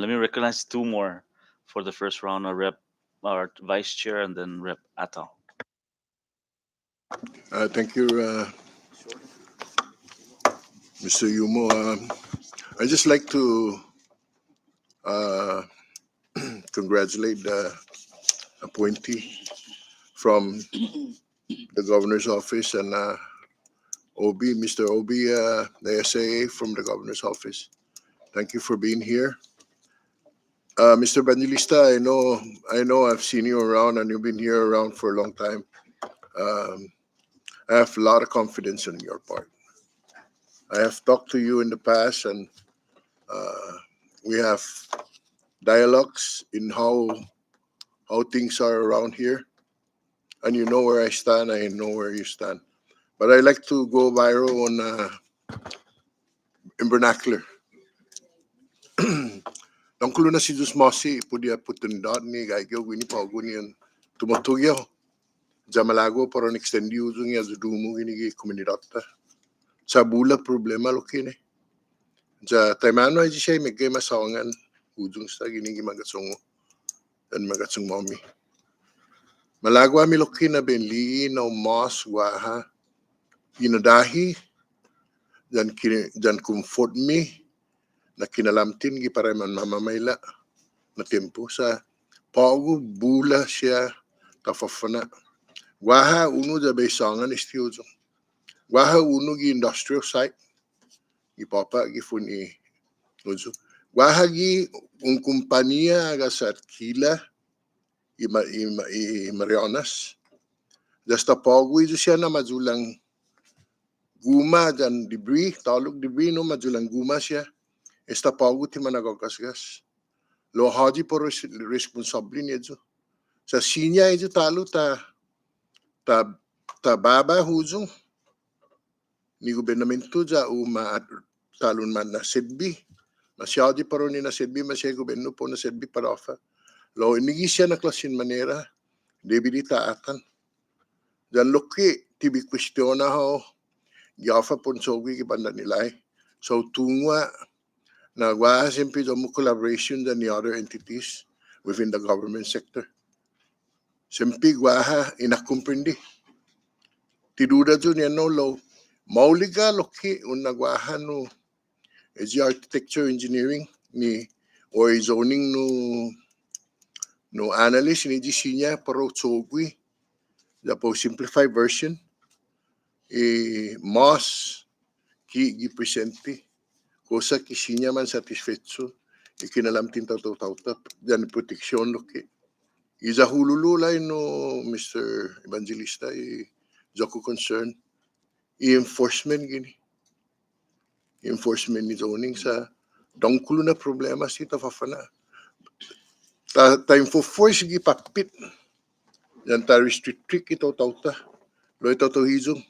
Speaker 3: Let me recognize two more for the first round. Rep, our Vice Chair, and then Rep Atal.
Speaker 19: Thank you, Mr. Yumo. I just like to uh, congratulate the appointee from the governor's office and Mr. Obi, the SAA from the governor's office. Thank you for being here. Mr. Evangelista, I know I've seen you around and you've been here around for a long time. Um, I have a lot of confidence in your part. I have talked to you in the past, and we have dialogues in how things are around here. And you know where I stand, I know where you stand. But I like to go viral on in vernacular. Nangkulo na si Dus Mosi, pudia putundad ni gaigyo gini pa gunian tumotugyo. Jamalago para extend using as dumu gini gi komunidata. Sa bula problema lo kini. Ja taimano ay siya megay masawangan ujung sa gini gi magasongo. dan magatsang mommy. Malagwa mi loki na benli na mas waha inadahi dan comfort mi na kinalamtin gi para man mamamayla na tempo sa pagu bula siya tafafana. Waha uno da besangan istiuzo. Waha uno gi industrial site gi papa gi funi uzo. Waha gi un kumpania aga sa kila i Marianas. Dasta pagu itu siya na majulang guma dan debris, taluk debris no majulang guma siya. Esta pagu ti managagasgas. Lo haji por responsable niya. Sa sinya itu talu ta baba huzong ni gobernamento ja uma talun man na sedbi. Masyadi paro ni na sedbi masya gobyerno po na sedbi para ofa. Lo inigi siya na klasin manera debilita atan. Dan loki tibi kwestiona ho yafa pon sogi ki banda nilai. So tungwa na wa simpi mo collaboration than the other entities within the government sector. Simpi gwaha inakumprindi. Tiduda tu niya no lo. Mauliga loki unagwaha no is architecture engineering ni or zoning no analyst ni disinya pero sogwi the po simplified version mas ki presenti cosa que sinya man satisfecho ikinalam tinta tauta dan protection loki iza hulululay no Mr. Evangelista Joko concern enforcement gini enforcement ni zoning sa dongkulo na problema si tafafana ta info force gi papit yan ta restrict ito tauta lo ito to hizong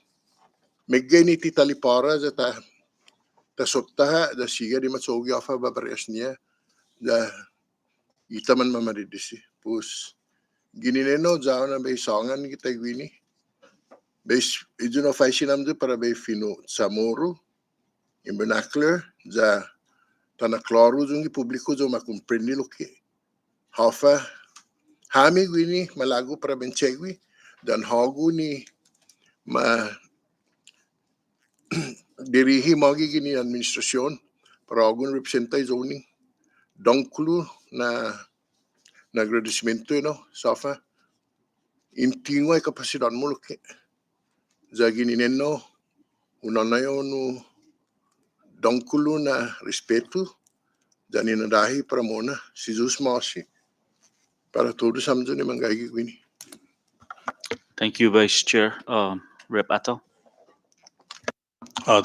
Speaker 19: megay ti talipara za ta sotta da siga di matsogi afa babarias niya da ita man mamaridisi pus ginineno zao na bay songan kita gwini base ijuno fay sinamdu para bay fino samoro in vernacular za tana klaro zungi publiko zo makumprendi lo ki hafa hami gwini malago para benchegwi dan hagu ni ma dirihi magi gini administrasyon para agun representa zoning dongklu na nagradismento no safa intingwa kapasidad mo lo ki za gini neno unanayo no dongkulu na respeto dan inadahi para mona si Jesus Masi para todos samdo ni manggagi gwini.
Speaker 3: Thank you, Vice Chair. Rep Ato.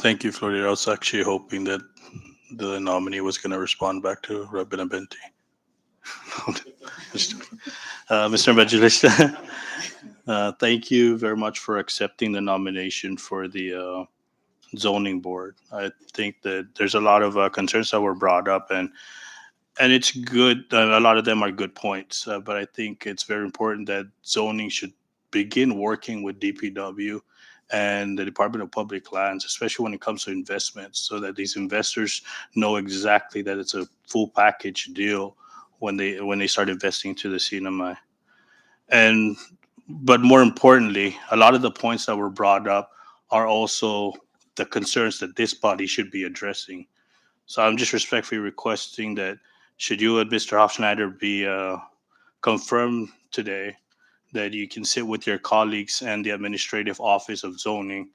Speaker 10: Thank you, Florida. I was actually hoping that the nominee was going to respond back to Rep. Benavente. Mr. Evangelista, thank you very much for accepting the nomination for the zoning board. I think that there's a lot of concerns that were brought up, and it's good. A lot of them are good points, but I think it's very important that zoning should begin working with DPW and the Department of Public Lands, especially when it comes to investments, so that these investors know exactly that it's a full package deal when they start investing to the CNMI. And but more importantly, a lot of the points that were brought up are also the concerns that this body should be addressing. So I'm just respectfully requesting that should you and Mr. Hofschneider be confirmed today, that you can sit with your colleagues and the Administrative Office of Zoning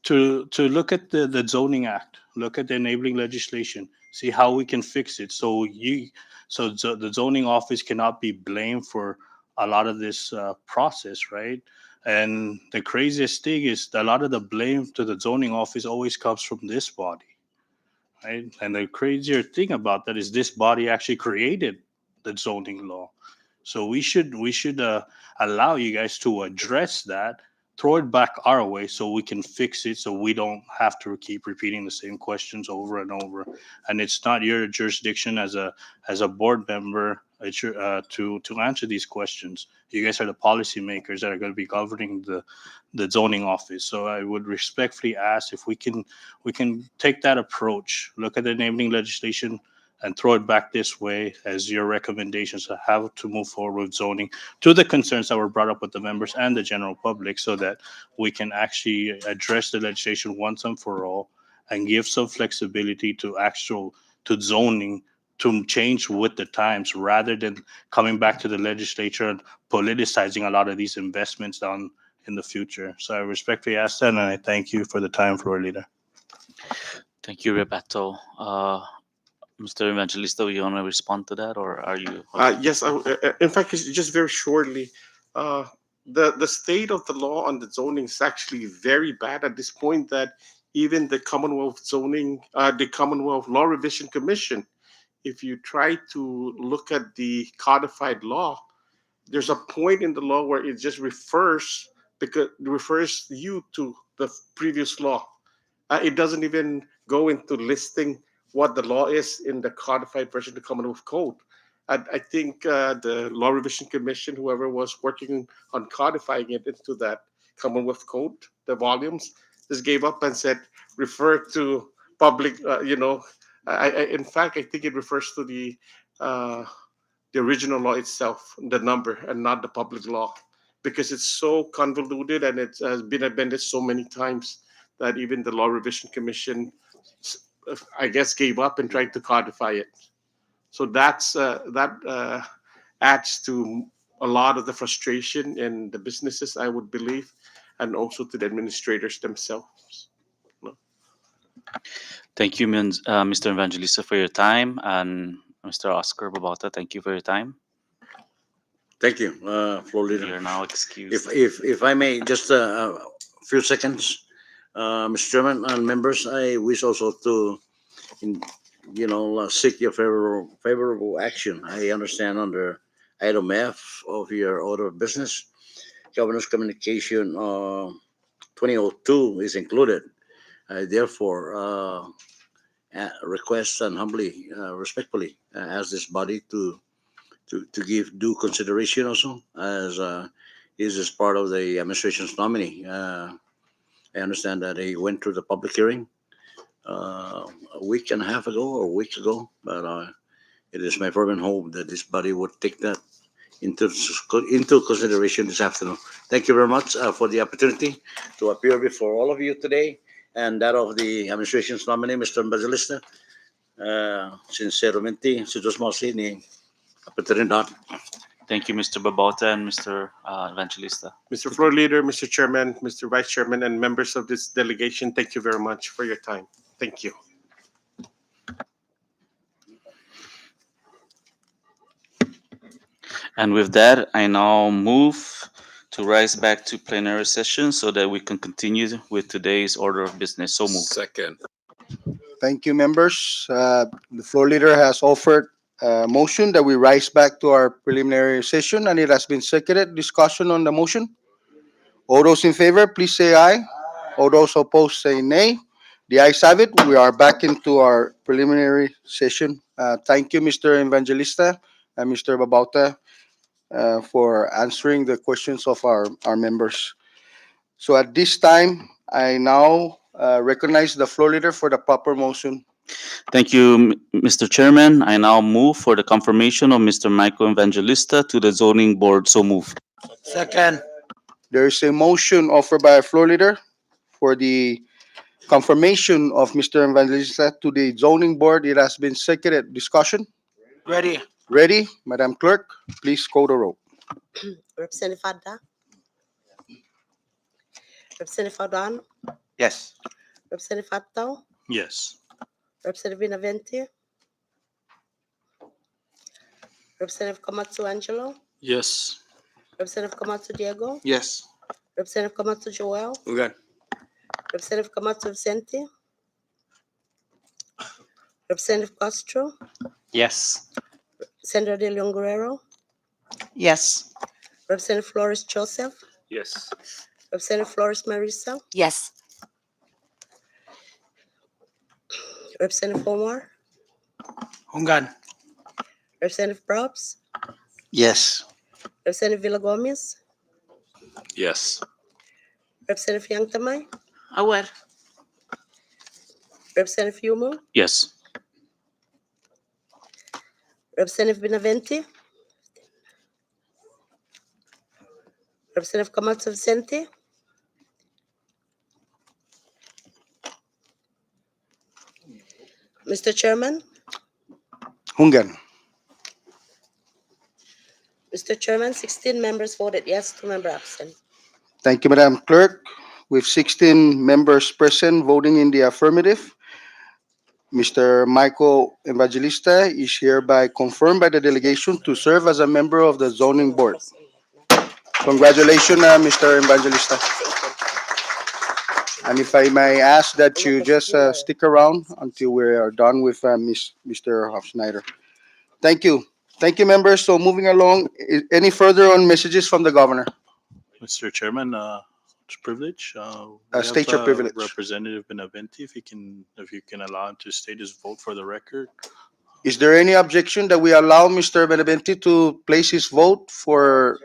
Speaker 10: to look at the zoning act, look at the enabling legislation, see how we can fix it, so the zoning office cannot be blamed for a lot of this process, right? And the craziest thing is that a lot of the blame to the zoning office always comes from this body, right? And the crazier thing about that is this body actually created the zoning law. So we should allow you guys to address that, throw it back our way so we can fix it, so we don't have to keep repeating the same questions over and over. And it's not your jurisdiction as a board member. It's to answer these questions. You guys are the policymakers that are going to be governing the zoning office. So I would respectfully ask if we can take that approach, look at the enabling legislation, and throw it back this way as your recommendations on how to move forward with zoning to the concerns that were brought up with the members and the general public, so that we can actually address the legislation once and for all and give some flexibility to zoning to change with the times, rather than coming back to the legislature and politicizing a lot of these investments down in the future. So I respectfully ask that, and I thank you for the time, Floor Leader.
Speaker 3: Thank you, Repato. Mr. Evangelista, you want to respond to that, or are you?
Speaker 11: Yes, in fact, it's just very shortly. Uh, the state of the law on the zoning is actually very bad at this point, that even the Commonwealth Law Revision Commission, if you try to look at the codified law, there's a point in the law where it just refers you to the previous law. It doesn't even go into listing what the law is in the codified version of the Commonwealth Code. I think the Law Revision Commission, whoever was working on codifying it into that Commonwealth Code, the volumes, just gave up and said, refer to public, in fact, I think it refers to the original law itself, the number, and not the public law, because it's so convoluted and it has been amended so many times that even the Law Revision Commission, I guess, gave up and tried to codify it. So that adds to a lot of the frustration in the businesses, I would believe, and also to the administrators themselves.
Speaker 3: Thank you, Mr. Evangelista, for your time, and Mr. Oscar Babauta, thank you for your time.
Speaker 9: Thank you, Floor Leader.
Speaker 3: You're now excused.
Speaker 9: If I may, just a few seconds, Mr. Chairman and members, I wish also to, seek your favorable action. I understand under item F of your order of business, Governor's Communication 2002 is included. I therefore request and humbly, respectfully ask this body to give due consideration also, as this is part of the administration's nominee. I understand that he went through the public hearing a week and a half ago or a week ago, but it is my fervent hope that this body would take that into consideration this afternoon. Thank you very much for the opportunity to appear before all of you today, and that of the administration's nominee, Mr. Evangelista. Sinceramente, si Diyos Mosi ni Kapatid.
Speaker 3: Thank you, Mr. Babauta and Mr. Evangelista.
Speaker 11: Mr. Floor Leader, Mr. Chairman, Mr. Vice Chairman, and members of this delegation, thank you very much for your time. Thank you.
Speaker 3: And with that, I now move to rise back to plenary session so that we can continue with today's order of business. So moved.
Speaker 19: Second.
Speaker 1: Thank you, members. The floor leader has offered a motion that we rise back to our preliminary session, and it has been seconded. Discussion on the motion. All those in favor, please say aye. All those opposed, say nay. The ayes have it. We are back into our preliminary session. Thank you, Mr. Evangelista and Mr. Babauta, for answering the questions of our members. So at this time, I now recognize the floor leader for the proper motion.
Speaker 3: Thank you, Mr. Chairman. I now move for the confirmation of Mr. Michael Evangelista to the zoning board. So move.
Speaker 9: Second.
Speaker 1: There is a motion offered by our floor leader for the confirmation of Mr. Evangelista to the zoning board. It has been seconded. Discussion?
Speaker 9: Ready.
Speaker 1: Ready? Madam Clerk, please call the roll.
Speaker 2: Representative Fadda. Representative Fadon.
Speaker 17: Yes.
Speaker 2: Representative Fattao.
Speaker 10: Yes.
Speaker 2: Representative Benavente. Representative Komatsu Angelo.
Speaker 10: Yes.
Speaker 2: Representative Komatsu Diego.
Speaker 11: Yes.
Speaker 2: Representative Komatsu Joel.
Speaker 17: We're good.
Speaker 2: Representative Komatsu Vicente. Representative Castro.
Speaker 16: Yes.
Speaker 2: Senator De Leon Guerrero.
Speaker 15: Yes.
Speaker 2: Representative Flores Joseph.
Speaker 10: Yes.
Speaker 2: Representative Flores Marisa.
Speaker 14: Yes.
Speaker 2: Representative Omar.
Speaker 9: Hungan.
Speaker 2: Representative Probs.
Speaker 9: Yes.
Speaker 2: Representative Villa Gomez.
Speaker 10: Yes.
Speaker 2: Representative Yang Tamay.
Speaker 18: Aware.
Speaker 2: Representative Yumu.
Speaker 3: Yes.
Speaker 2: Representative Benavente, Representative Camacho Vicente, Mr. Chairman,
Speaker 1: Hungan.
Speaker 2: Mr. Chairman, 16 members voted yes, 2 members absent.
Speaker 1: Thank you, Madam Clerk. With 16 members present voting in the affirmative, Mr. Michael Evangelista is hereby confirmed by the delegation to serve as a member of the zoning board. Congratulations, Mr. Evangelista. And if I may ask that you just stick around until we are done with Mr. Hofschneider. Thank you. Thank you, members. So moving along, any further on messages from the governor?
Speaker 10: Mr. Chairman, it's a privilege. We
Speaker 1: State
Speaker 10: have
Speaker 1: your privilege.
Speaker 10: Representative Benavente, if you can allow him to state his vote for the record.
Speaker 1: Is there any objection that we allow Mr. Benavente to place his vote for?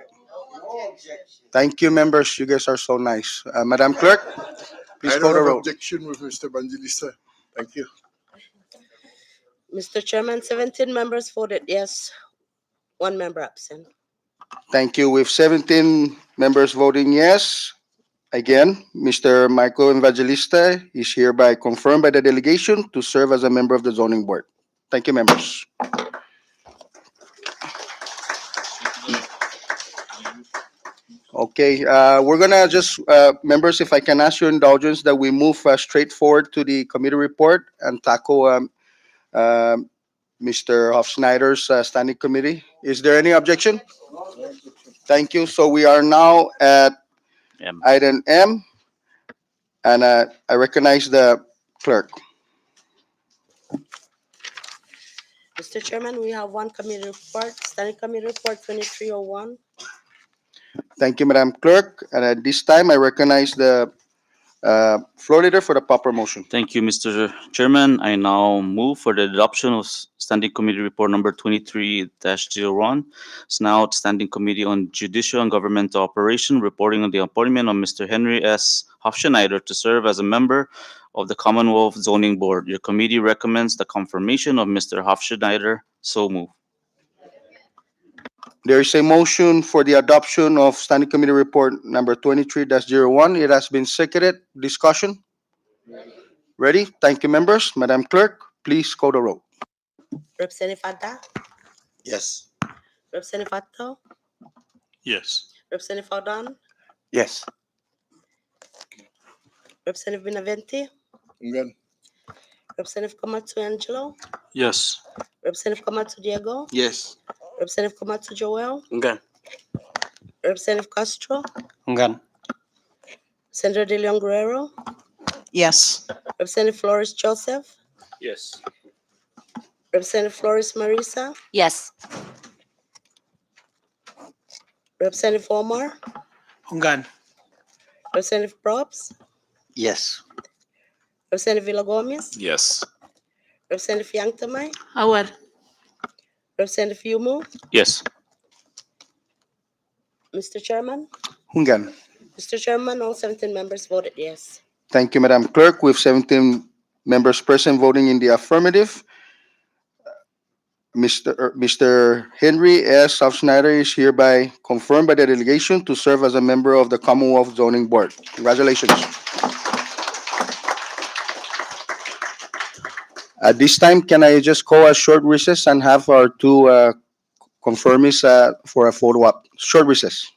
Speaker 1: Thank you, members. You guys are so nice. Madam Clerk, please
Speaker 19: I
Speaker 1: call
Speaker 19: don't
Speaker 1: the
Speaker 19: have
Speaker 1: roll.
Speaker 19: objection with Mr. Evangelista. Thank you.
Speaker 2: Mr. Chairman, 17 members voted yes, 1 member absent.
Speaker 1: Thank you. With 17 members voting yes, again, Mr. Michael Evangelista is hereby confirmed by the delegation to serve as a member of the zoning board. Thank you, members. Okay, we're gonna just, members, if I can ask your indulgence that we move straight forward to the committee report and tackle Mr. Hofschneider's standing committee. Is there any objection? Thank you. So we are now at
Speaker 3: M.
Speaker 1: item M, and I recognize the clerk.
Speaker 2: Mr. Chairman, we have 1 committee report, standing committee report 2301.
Speaker 1: Thank you, Madam Clerk. And at this time, I recognize the floor leader for the proper motion.
Speaker 3: Thank you, Mr. Chairman. I now move for the adoption of Standing Committee Report number 23-01. It's now Standing Committee on Judicial and Governmental Operation, reporting on the appointment of Mr. Henry S. Hofschneider to serve as a member of the Commonwealth Zoning Board. Your committee recommends the confirmation of Mr. Hofschneider. So move.
Speaker 1: There is a motion for the adoption of Standing Committee Report number 23-01. It has been seconded. Discussion? Ready? Thank you, members. Madam Clerk, please call the roll.
Speaker 2: Representative Ada,
Speaker 17: Yes.
Speaker 2: Representative Atto,
Speaker 10: Yes.
Speaker 2: Representative Faudon,
Speaker 17: Yes.
Speaker 2: Representative Benavente,
Speaker 19: Hungan.
Speaker 2: Representative Camacho Angelo,
Speaker 10: Yes.
Speaker 2: Representative Camacho Diego,
Speaker 17: Yes.
Speaker 2: Representative Camacho Joel,
Speaker 17: Okay.
Speaker 2: Representative Castro,
Speaker 16: Ngan.
Speaker 2: Senator De Leon Guerrero,
Speaker 15: Yes.
Speaker 2: Representative Flores Joseph,
Speaker 10: Yes.
Speaker 2: Representative Flores Marisa,
Speaker 14: Yes.
Speaker 2: Representative Omar,
Speaker 16: Ngan.
Speaker 2: Representative Probst,
Speaker 17: Yes.
Speaker 2: Representative Villa Gomez,
Speaker 10: Yes.
Speaker 2: Representative Yang Tamay,
Speaker 18: Howard.
Speaker 2: Representative Yumu,
Speaker 3: Yes.
Speaker 2: Mr. Chairman.
Speaker 1: Hungan.
Speaker 2: Mr. Chairman, all 17 members voted yes.
Speaker 1: Thank you, Madam Clerk. With 17 members present voting in the affirmative, Mr. Henry S. Hofschneider is hereby confirmed by the delegation to serve as a member of the Commonwealth Zoning Board. Congratulations. At this time, can I just call a short recess and have our 2 confirmees for a follow-up? Short recess.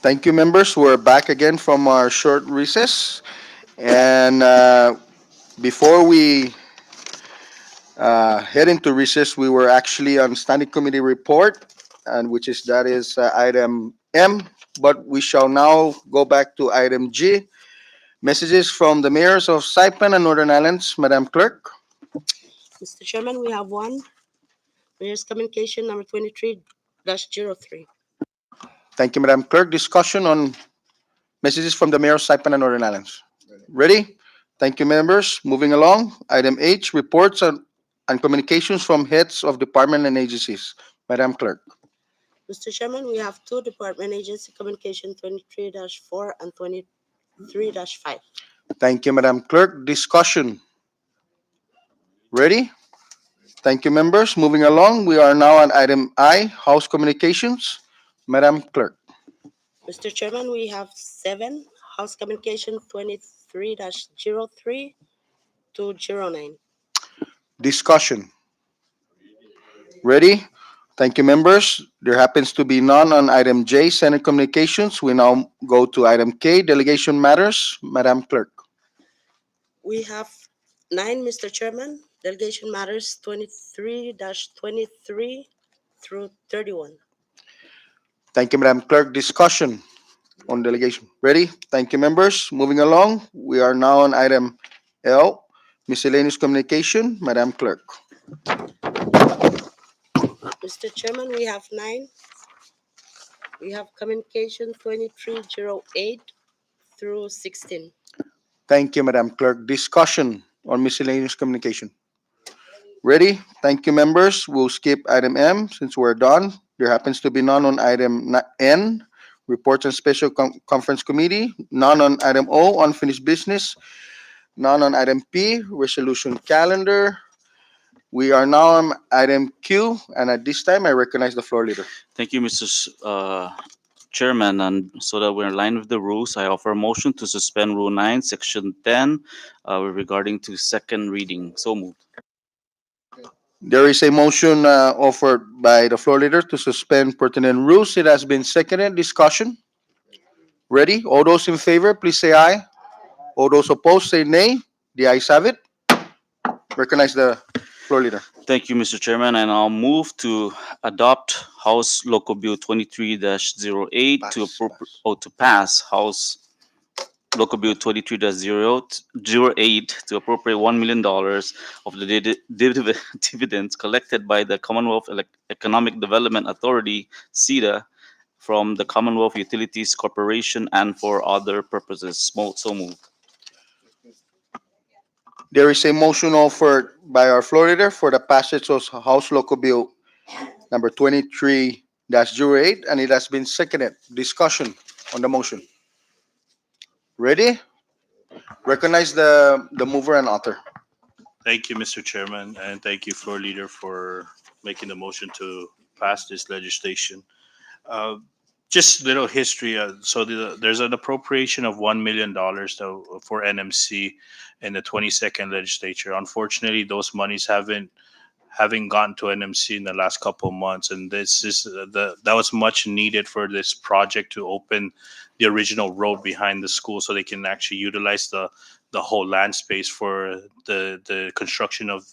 Speaker 1: Thank you, members. We're back again from our short recess. And before we head into recess, we were actually on standing committee report, and that is item M. But we shall now go back to item G. Messages from the mayors of Saipan and Northern Islands, Madam Clerk.
Speaker 2: Mr. Chairman, we have one. Mayor's Communication number 23-03.
Speaker 1: Thank you, Madam Clerk. Discussion on messages from the mayor of Saipan and Northern Islands. Ready? Thank you, members. Moving along. Item H, reports and communications from heads of department and agencies. Madam Clerk.
Speaker 2: Mr. Chairman, we have two department agency communication 23-4 and 23-5.
Speaker 1: Thank you, Madam Clerk. Discussion. Ready? Thank you, members. Moving along. We are now on item I, House Communications. Madam Clerk.
Speaker 2: Mr. Chairman, we have seven. House Communication 23-03 to 09.
Speaker 1: Discussion. Ready? Thank you, members. There happens to be none on item J, Senate Communications. We now go to item K, Delegation Matters. Madam Clerk.
Speaker 2: We have nine, Mr. Chairman. Delegation matters 23-23 through 31.
Speaker 1: Thank you, Madam Clerk. Discussion on delegation. Ready? Thank you, members. Moving along, we are now on item L, Miscellaneous Communication. Madam Clerk.
Speaker 2: Mr. Chairman, we have nine. We have communication 2308 through 16.
Speaker 1: Thank you, Madam Clerk. Discussion on miscellaneous communication. Ready? Thank you, members. We'll skip item M since we're done. There happens to be none on item N, reports and special conference committee. None on item O, unfinished business. None on item P, resolution calendar. We are now on item Q, and at this time, I recognize the floor leader.
Speaker 3: Thank you, Mr. Chairman, and so that we're in line with the rules, I offer a motion to suspend Rule 9, Section 10, regarding to second reading. So moved.
Speaker 1: There is a motion offered by the floor leader to suspend pertinent rules. It has been seconded. Discussion. Ready? All those in favor, please say aye. All those opposed, say nay. The ayes have it. Recognize the floor leader.
Speaker 3: Thank you, Mr. Chairman, and I'll move to adopt House Local Bill 23-08 to pass House Local Bill 23-08 to appropriate $1 million of the dividends collected by the Commonwealth Economic Development Authority, CEDA, from the Commonwealth Utilities Corporation and for other purposes. So moved.
Speaker 1: There is a motion offered by our floor leader for the passage of House Local Bill number 23-08, and it has been seconded. Discussion on the motion. Ready? Recognize the mover and author.
Speaker 10: Thank you, Mr. Chairman, and thank you, Floor Leader, for making the motion to pass this legislation. Uh, just little history. There's an appropriation of $1 million for NMC in the 22nd legislature. Unfortunately, those monies haven't gotten to NMC in the last couple of months, and this is that was much needed for this project to open the original road behind the school, so they can actually utilize the whole land space for the construction of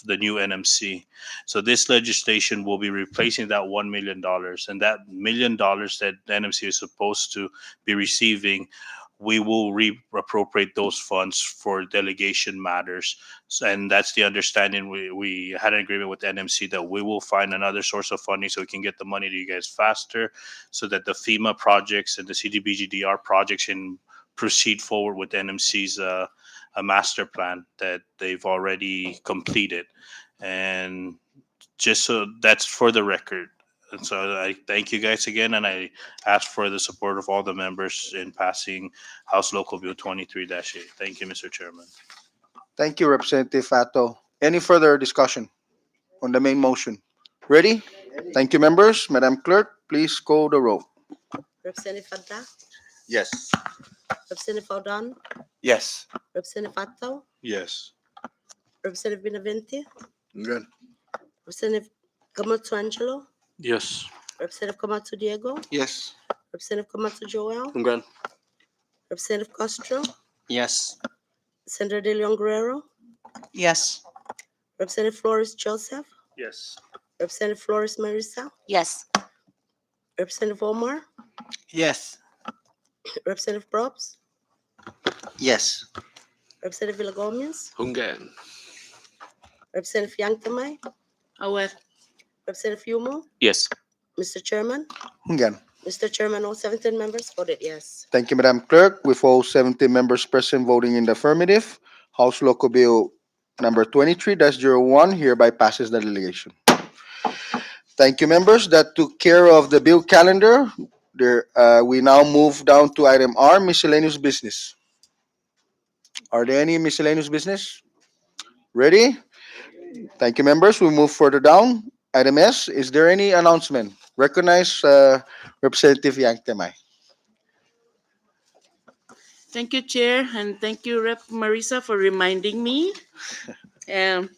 Speaker 10: the new NMC. So this legislation will be replacing that $1 million, and that $1 million that NMC is supposed to be receiving, we will reappropriate those funds for delegation matters. And that's the understanding. We had an agreement with NMC that we will find another source of funding so we can get the money to you guys faster, so that the FEMA projects and the CDBGDR projects can proceed forward with NMC's a master plan that they've already completed. And just so that's for the record. And so I thank you guys again, and I ask for the support of all the members in passing House Local Bill 23-8. Thank you, Mr. Chairman.
Speaker 1: Thank you, Representative Fato. Any further discussion on the main motion? Ready? Thank you, members. Madam Clerk, please call the roll.
Speaker 2: Representative Fadla,
Speaker 17: Yes.
Speaker 2: Representative Faudon,
Speaker 17: Yes.
Speaker 2: Representative Fato,
Speaker 10: Yes.
Speaker 2: Representative Benavente,
Speaker 19: Good.
Speaker 2: Representative Camacho Angelo,
Speaker 10: Yes.
Speaker 2: Representative Camacho Diego,
Speaker 17: Yes.
Speaker 2: Representative Camacho Joel,
Speaker 12: Congrats.
Speaker 2: Representative Castro,
Speaker 16: Yes.
Speaker 2: Senator De Leon Guerrero,
Speaker 15: Yes.
Speaker 2: Representative Flores Joseph,
Speaker 10: Yes.
Speaker 2: Representative Flores Marisa,
Speaker 14: Yes.
Speaker 2: Representative Omar,
Speaker 9: Yes.
Speaker 2: Representative Probst,
Speaker 9: Yes.
Speaker 2: Representative Villagomez,
Speaker 12: Hungan.
Speaker 2: Representative Yanktamai,
Speaker 18: Aware.
Speaker 2: Representative Yumo,
Speaker 3: Yes.
Speaker 2: Mr. Chairman.
Speaker 1: Again,
Speaker 2: Mr. Chairman, all 17 members voted yes.
Speaker 1: thank you, Madam Clerk. With all 17 members present voting in the affirmative, House Local Bill number 23-01 hereby passes the delegation. Thank you, members. That took care of the bill calendar. We now move down to item R, miscellaneous business. Are there any miscellaneous business? Ready? Thank you, members. We move further down. Item S, is there any announcement? Recognize Representative Yang Temay.
Speaker 18: Thank you, Chair, and thank you, Rep. Marisa, for reminding me um,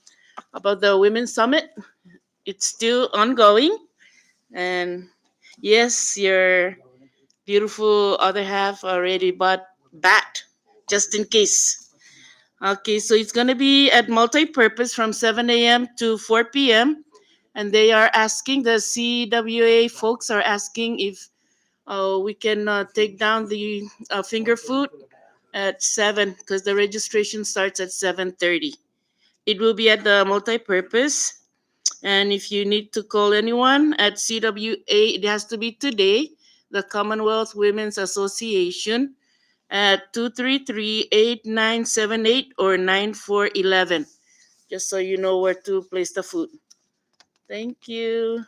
Speaker 18: about the Women's Summit. It's still ongoing, and yes, your beautiful other half already bought bat, just in case. Okay, so it's gonna be at multi-purpose from 7 a.m. to 4 p.m. And they are asking, the CWA folks are asking if we can take down the finger food at 7 because the registration starts at 7:30. It will be at the multi-purpose. And if you need to call anyone at CWA, it has to be today, the Commonwealth Women's Association at 233-8978 or 9411, just so you know where to place the food. Thank you.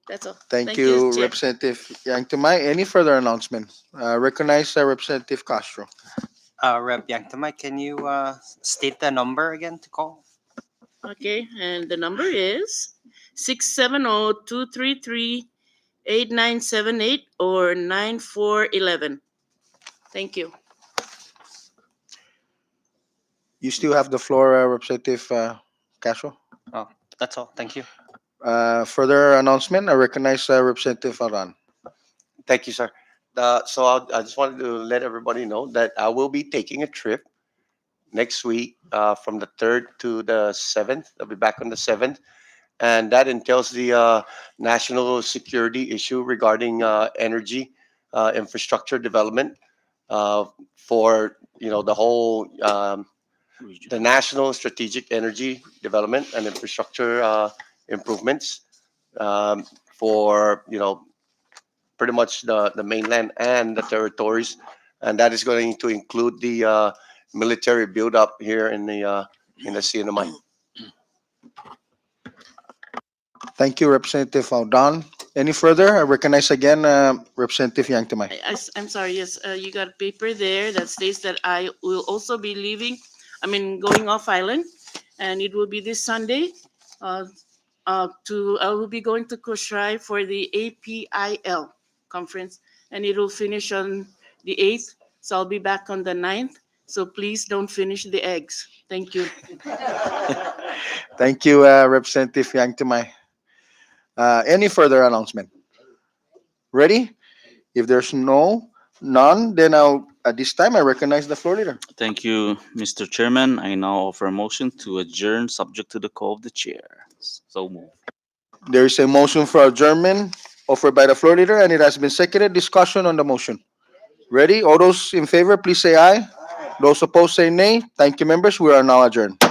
Speaker 18: That's all.
Speaker 1: Thank you,
Speaker 18: Chair.
Speaker 1: Representative Yang Temay. Any further announcement? Recognize Representative Castro.
Speaker 16: Rep Yanktamai, can you state the number again to call?
Speaker 18: Okay, and the number is 670-233-8978 or 9411. Thank you.
Speaker 1: You still have the floor, Representative Castro.
Speaker 16: Oh, that's all. Thank you.
Speaker 1: Further announcement, I recognize Representative Aran.
Speaker 17: Thank you, sir. I just wanted to let everybody know that I will be taking a trip next week from the 3rd to the 7th. I'll be back on the 7th. And that entails the national security issue regarding energy infrastructure development for, the whole, the national strategic energy development and infrastructure improvements for, pretty much the mainland and the territories, and that is going to include the military buildup here in the CNMI.
Speaker 1: Thank you, Representative Adan. Any further? I recognize again Representative Yang Temay.
Speaker 18: I'm sorry, yes, you got a paper there that states that I will also be going off island, and it will be this Sunday. I will be going to Koshrai for the APIL conference, and it will finish on the 8th, so I'll be back on the 9th. So please don't finish the eggs. Thank you.
Speaker 1: Thank you, Representative Yang Temay. Any further announcement? Ready? If there's none, then at this time I recognize the floor leader.
Speaker 3: Thank you, Mr. Chairman. I now offer a motion to adjourn subject to the call of the chair. So move.
Speaker 1: There is a motion for adjournment offered by the floor leader, and it has been seconded. Discussion on the motion. Ready? All those in favor, please say aye. Those opposed, say nay. Thank you, members. We are now adjourned.